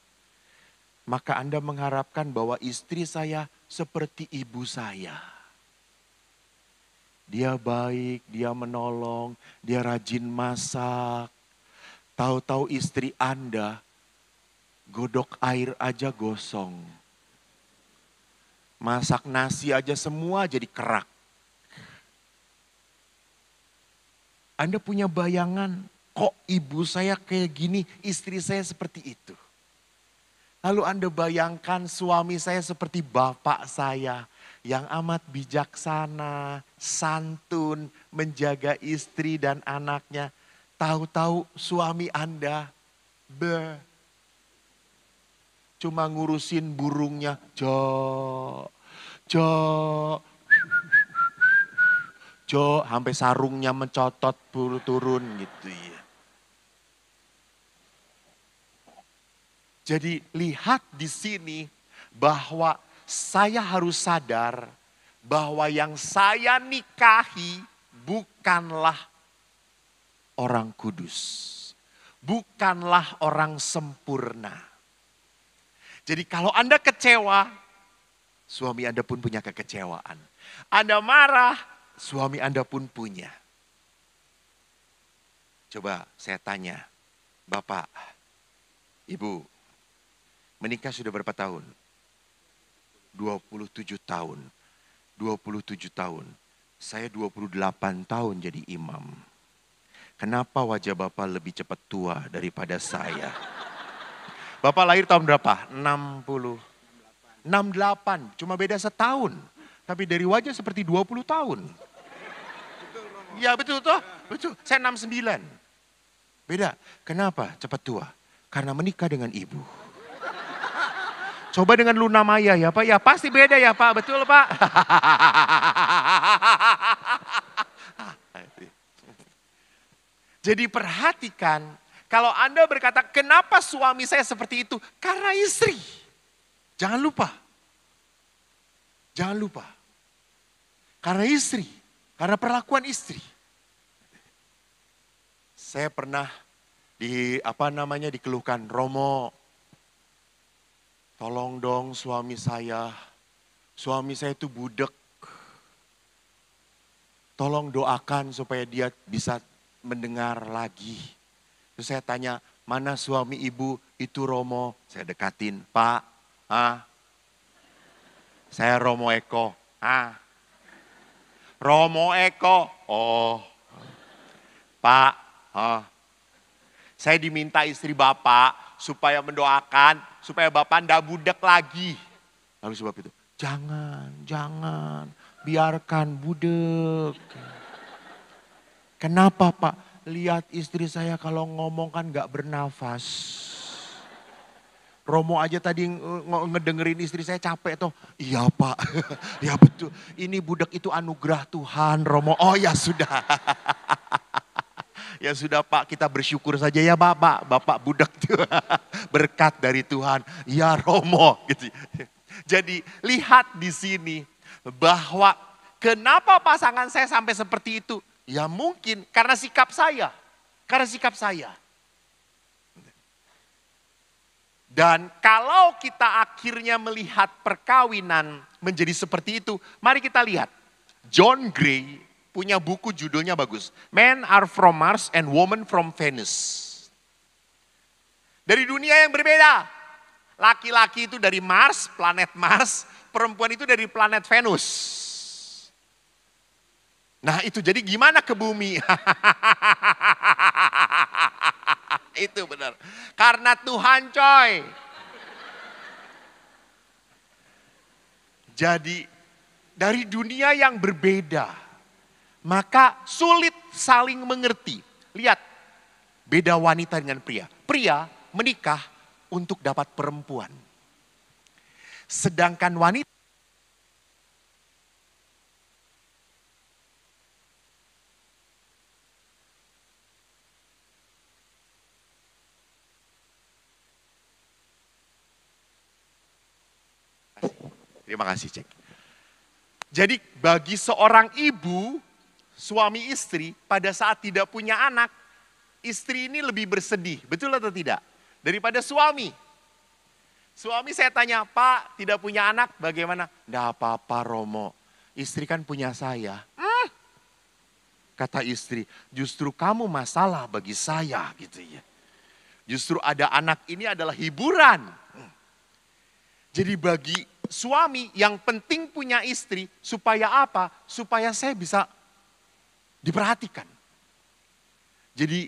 maka Anda mengharapkan bahwa istri saya seperti ibu saya. Dia baik, dia menolong, dia rajin masak. Tahu-tahu istri Anda godok air aja gosong. Masak nasi aja semua jadi kerak. Anda punya bayangan, kok ibu saya kayak gini, istri saya seperti itu. Lalu Anda bayangkan suami saya seperti bapak saya yang amat bijaksana, santun, menjaga istri dan anaknya. Tahu-tahu suami Anda cuma ngurusin burungnya, Jo, sampai sarungnya mencotot turun gitu ya. Jadi lihat di sini bahwa saya harus sadar bahwa yang saya nikahi bukanlah orang kudus. Bukanlah orang sempurna. Jadi kalau Anda kecewa, suami Anda pun punya kekecewaan. Anda marah, suami Anda pun punya. Coba saya tanya, Bapak, Ibu, menikah sudah berapa tahun? 27 tahun. 27 tahun. Saya 28 tahun jadi imam. Kenapa wajah Bapak lebih cepat tua daripada saya? Bapak lahir tahun berapa? 60. 68, cuma beda setahun. Tapi dari wajah seperti 20 tahun. Ya betul toh? Betul, saya 69. Beda, kenapa cepat tua? Karena menikah dengan ibu. Coba dengan Luna Maya ya Pak, ya pasti beda ya Pak, betul Pak. Jadi perhatikan, kalau Anda berkata, kenapa suami saya seperti itu? Karena istri. Jangan lupa. Jangan lupa. Karena istri. Karena perlakuan istri. Saya pernah dikeluhkan, Romo, tolong dong suami saya itu budak. Tolong doakan supaya dia bisa mendengar lagi. Terus saya tanya, mana suami ibu? Itu Romo. Saya dekatin, Pak, saya Romo Eko. Romo Eko. Oh, Pak, saya diminta istri Bapak supaya mendoakan, supaya Bapak ndak budak lagi. Lalu sebab itu, jangan, biarkan budak. Kenapa Pak? Lihat istri saya kalau ngomong kan gak bernafas. Romo aja tadi ngedengerin istri saya capek toh. Iya Pak, ya betul. Ini budak itu anugerah Tuhan Romo. Oh ya sudah. Ya sudah Pak, kita bersyukur saja ya Bapak. Bapak budak itu berkat dari Tuhan. Ya Romo. Gitu. Jadi lihat di sini bahwa kenapa pasangan saya sampai seperti itu. Ya mungkin karena sikap saya. Karena sikap saya. Dan kalau kita akhirnya melihat perkawinan menjadi seperti itu, mari kita lihat. John Gray punya buku judulnya bagus. Men are from Mars and women from Venus. Dari dunia yang berbeda. Laki-laki itu dari Mars, planet Mars. Perempuan itu dari planet Venus. Nah itu jadi gimana ke bumi? Itu benar. Karena Tuhan coy. Jadi dari dunia yang berbeda. Maka sulit saling mengerti. Lihat, beda wanita dengan pria. Pria menikah untuk dapat perempuan. Sedangkan wanita Terima kasih, Cek. Jadi bagi seorang ibu, suami istri pada saat tidak punya anak, istri ini lebih bersedih, betul atau tidak? Daripada suami. Suami saya tanya, Pak tidak punya anak bagaimana? Nggak apa-apa Romo, istri kan punya saya. Kata istri, justru kamu masalah bagi saya gitu ya. Justru ada anak ini adalah hiburan. Jadi bagi suami yang penting punya istri supaya apa? Supaya saya bisa diperhatikan. Jadi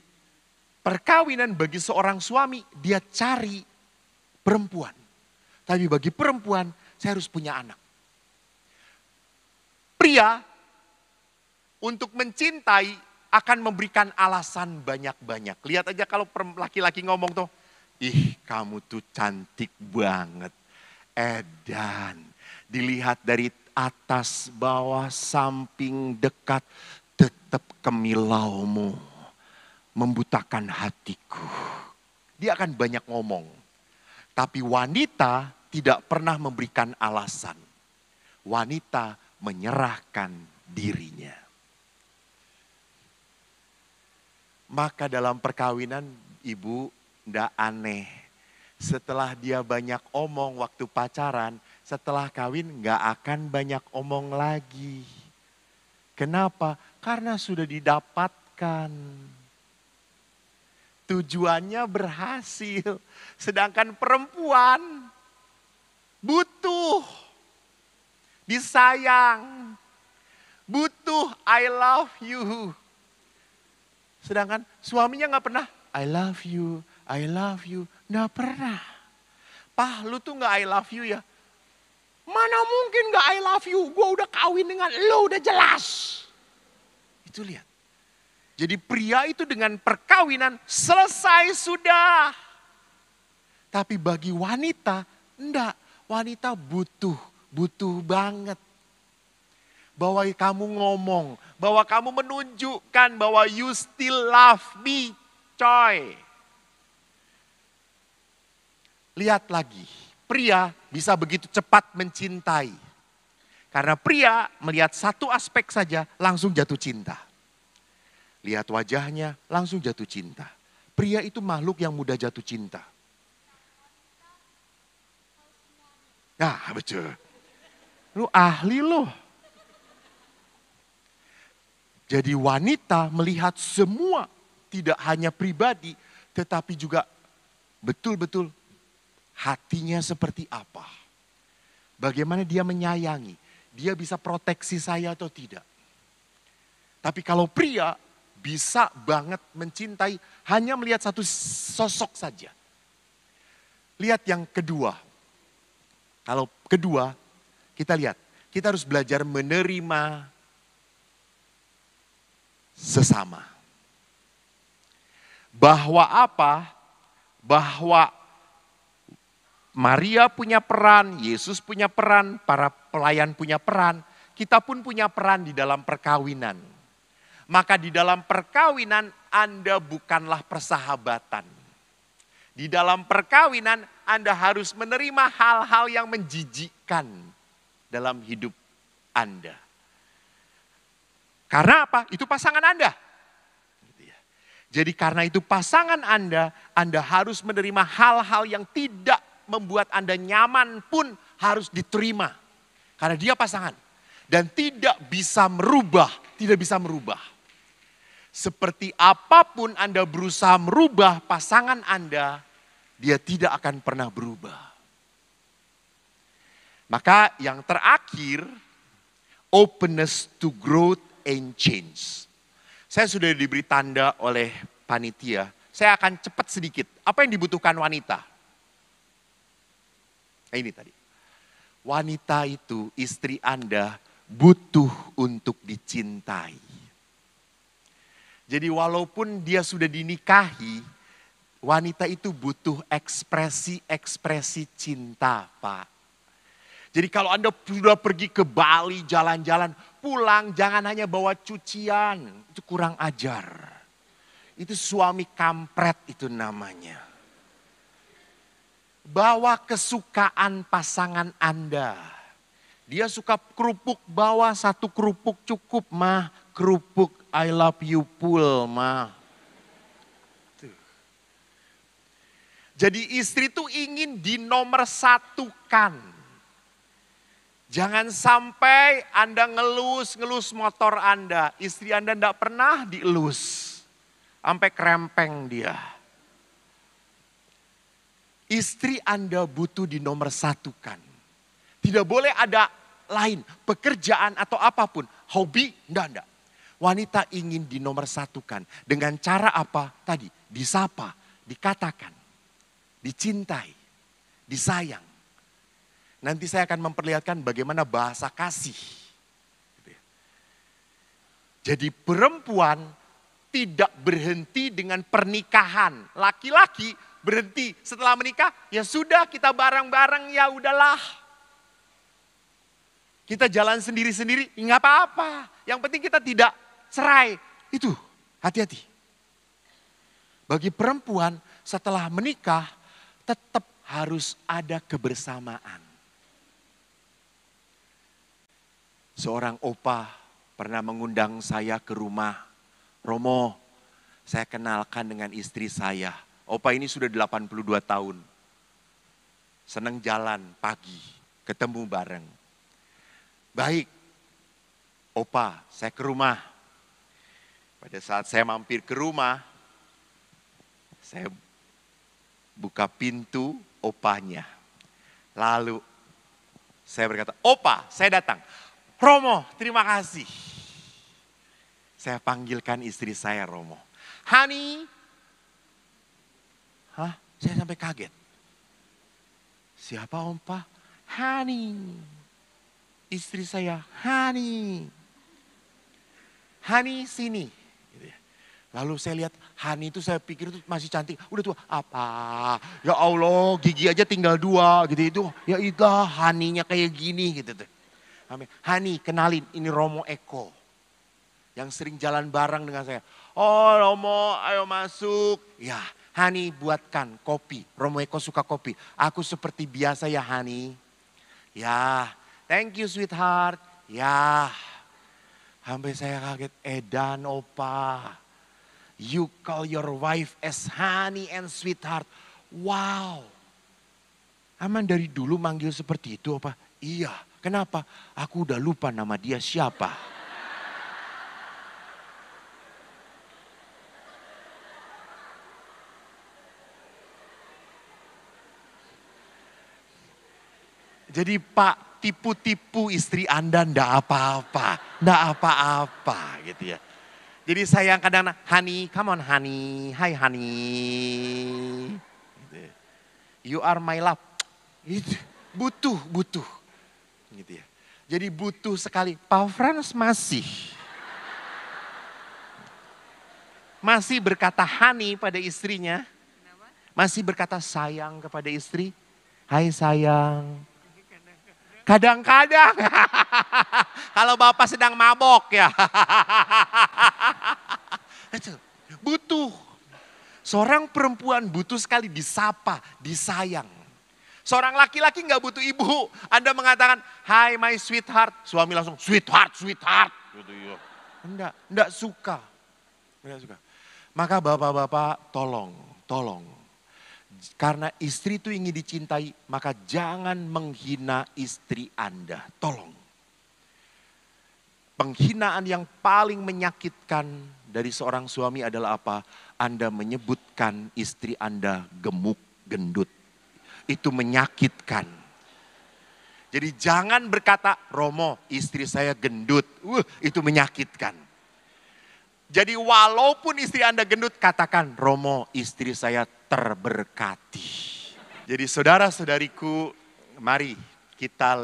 perkawinan bagi seorang suami dia cari perempuan. Tapi bagi perempuan saya harus punya anak. Pria untuk mencintai akan memberikan alasan banyak-banyak. Lihat aja kalau laki-laki ngomong tuh, ih kamu tuh cantik banget. Edan, dilihat dari atas, bawah, samping, dekat, tetap kemilaumu membutakan hatiku. Dia akan banyak ngomong. Tapi wanita tidak pernah memberikan alasan. Wanita menyerahkan dirinya. Maka dalam perkawinan ibu ndak aneh. Setelah dia banyak omong waktu pacaran, setelah kawin nggak akan banyak omong lagi. Kenapa? Karena sudah didapatkan. Tujuannya berhasil. Sedangkan perempuan butuh disayang. Butuh I love you. Sedangkan suaminya nggak pernah I love you, I love you. Nggak pernah. Pah lu tuh nggak I love you ya. Mana mungkin nggak I love you. Gue udah kawin dengan lu udah jelas. Itu lihat. Jadi pria itu dengan perkawinan selesai sudah. Tapi bagi wanita enggak. Wanita butuh banget. Bahwa kamu ngomong, bahwa kamu menunjukkan bahwa you still love me, coy. Lihat lagi, pria bisa begitu cepat mencintai. Karena pria melihat satu aspek saja langsung jatuh cinta. Lihat wajahnya langsung jatuh cinta. Pria itu makhluk yang mudah jatuh cinta. Nah betul. Lu ahli loh. Jadi wanita melihat semua, tidak hanya pribadi, tetapi juga betul-betul hatinya seperti apa. Bagaimana dia menyayangi, dia bisa proteksi saya atau tidak. Tapi kalau pria bisa banget mencintai hanya melihat satu sosok saja. Lihat yang kedua. Kalau kedua, kita lihat, kita harus belajar menerima sesama. Bahwa apa? Bahwa Maria punya peran, Yesus punya peran, para pelayan punya peran, kita pun punya peran di dalam perkawinan. Maka di dalam perkawinan Anda bukanlah persahabatan. Di dalam perkawinan Anda harus menerima hal-hal yang menjijikkan dalam hidup Anda. Karena apa? Itu pasangan Anda. Jadi karena itu pasangan Anda harus menerima hal-hal yang tidak membuat Anda nyaman pun harus diterima. Karena dia pasangan. Dan tidak bisa merubah. Seperti apapun Anda berusaha merubah pasangan Anda, dia tidak akan pernah berubah. Maka yang terakhir, openness to growth and change. Saya sudah diberi tanda oleh panitia, saya akan cepat sedikit. Apa yang dibutuhkan wanita? Nah, ini tadi. Wanita itu, istri Anda, butuh untuk dicintai. Jadi walaupun dia sudah dinikahi, wanita itu butuh ekspresi cinta, Pak. Jadi kalau Anda sudah pergi ke Bali jalan-jalan, pulang jangan hanya bawa cucian, itu kurang ajar. Itu suami kampret itu namanya. bawa kesukaan pasangan Anda. Dia suka kerupuk, bawa satu kerupuk cukup mah. Kerupuk I love you full mah. Jadi istri itu ingin dinomor satukan. Jangan sampai Anda ngelus motor Anda. Istri Anda tidak pernah dielus. Sampai krempeng dia. Istri Anda butuh dinomor satukan. Tidak boleh ada lain, pekerjaan atau apapun. Hobi, enggak. Wanita ingin dinomor satukan. Dengan cara apa? Tadi, disapa, dikatakan, dicintai, disayang. Nanti saya akan memperlihatkan bagaimana bahasa kasih. Jadi perempuan tidak berhenti dengan pernikahan. Laki-laki berhenti setelah menikah, ya sudah kita bareng-bareng ya udahlah. Kita jalan sendiri-sendiri, nggak apa-apa. Yang penting kita tidak cerai. Itu, hati-hati. Bagi perempuan setelah menikah tetap harus ada kebersamaan. Seorang opa pernah mengundang saya ke rumah. Romo, saya kenalkan dengan istri saya. Opa ini sudah 82 tahun. Senang jalan pagi, ketemu bareng. Baik, opa saya ke rumah. Pada saat saya mampir ke rumah, saya buka pintu opanya. Lalu saya berkata, opa saya datang. Romo, terima kasih. Saya panggilkan istri saya Romo. Hani. Hah? Saya sampai kaget. Siapa opa? Hani. Istri saya, Hani. Hani sini. Lalu saya lihat Hani itu saya pikir itu masih cantik. Udah tua, apa? Ya Allah, gigi aja tinggal 2 gitu itu. Ya ilah, Haninya kayak gini gitu tuh. Hani, kenalin ini Romo Eko. Yang sering jalan bareng dengan saya. Oh Romo, ayo masuk. Ya, Hani buatkan kopi. Romo Eko suka kopi. Aku seperti biasa ya Hani. Ya, thank you sweetheart. Ya, sampai saya kaget. Edan opa. You call your wife as honey and sweetheart. Wow. Aman dari dulu manggil seperti itu apa? Iya. Kenapa? Aku udah lupa nama dia siapa. Jadi Pak, tipu-tipu istri Anda ndak apa-apa. Ndak apa-apa gitu ya. Jadi saya kadang, honey, come on honey. Hi honey. Gitu. You are my love. Gitu. Butuh. Gitu ya. Jadi butuh sekali. Pak Frans masih berkata honey pada istrinya. Masih berkata sayang kepada istri. Hai sayang. Kadang-kadang. Kalau bapak sedang mabok ya. Butuh. Seorang perempuan butuh sekali disapa, disayang. Seorang laki-laki gak butuh ibu. Anda mengatakan, hi my sweetheart. Suami langsung, sweetheart. Gitu ya. Enggak suka. Maka bapak-bapak tolong. Karena istri itu ingin dicintai, maka jangan menghina istri Anda. Tolong. Penghinaan yang paling menyakitkan dari seorang suami adalah apa? Anda menyebutkan istri Anda gemuk, gendut. Itu menyakitkan. Jadi jangan berkata, Romo istri saya gendut. Itu menyakitkan. Jadi walaupun istri Anda gendut, katakan Romo istri saya terberkati. Jadi saudara-saudariku, mari kita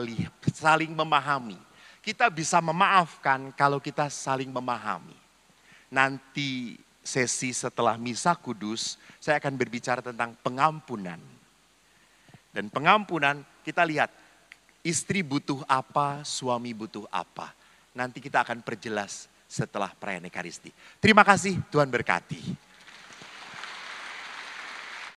saling memahami. Kita bisa memaafkan kalau kita saling memahami. Nanti sesi setelah misa kudus, saya akan berbicara tentang pengampunan. Dan pengampunan kita lihat istri butuh apa, suami butuh apa. Nanti kita akan perjelas setelah perayaan Ekaristi. Terima kasih, Tuhan berkati.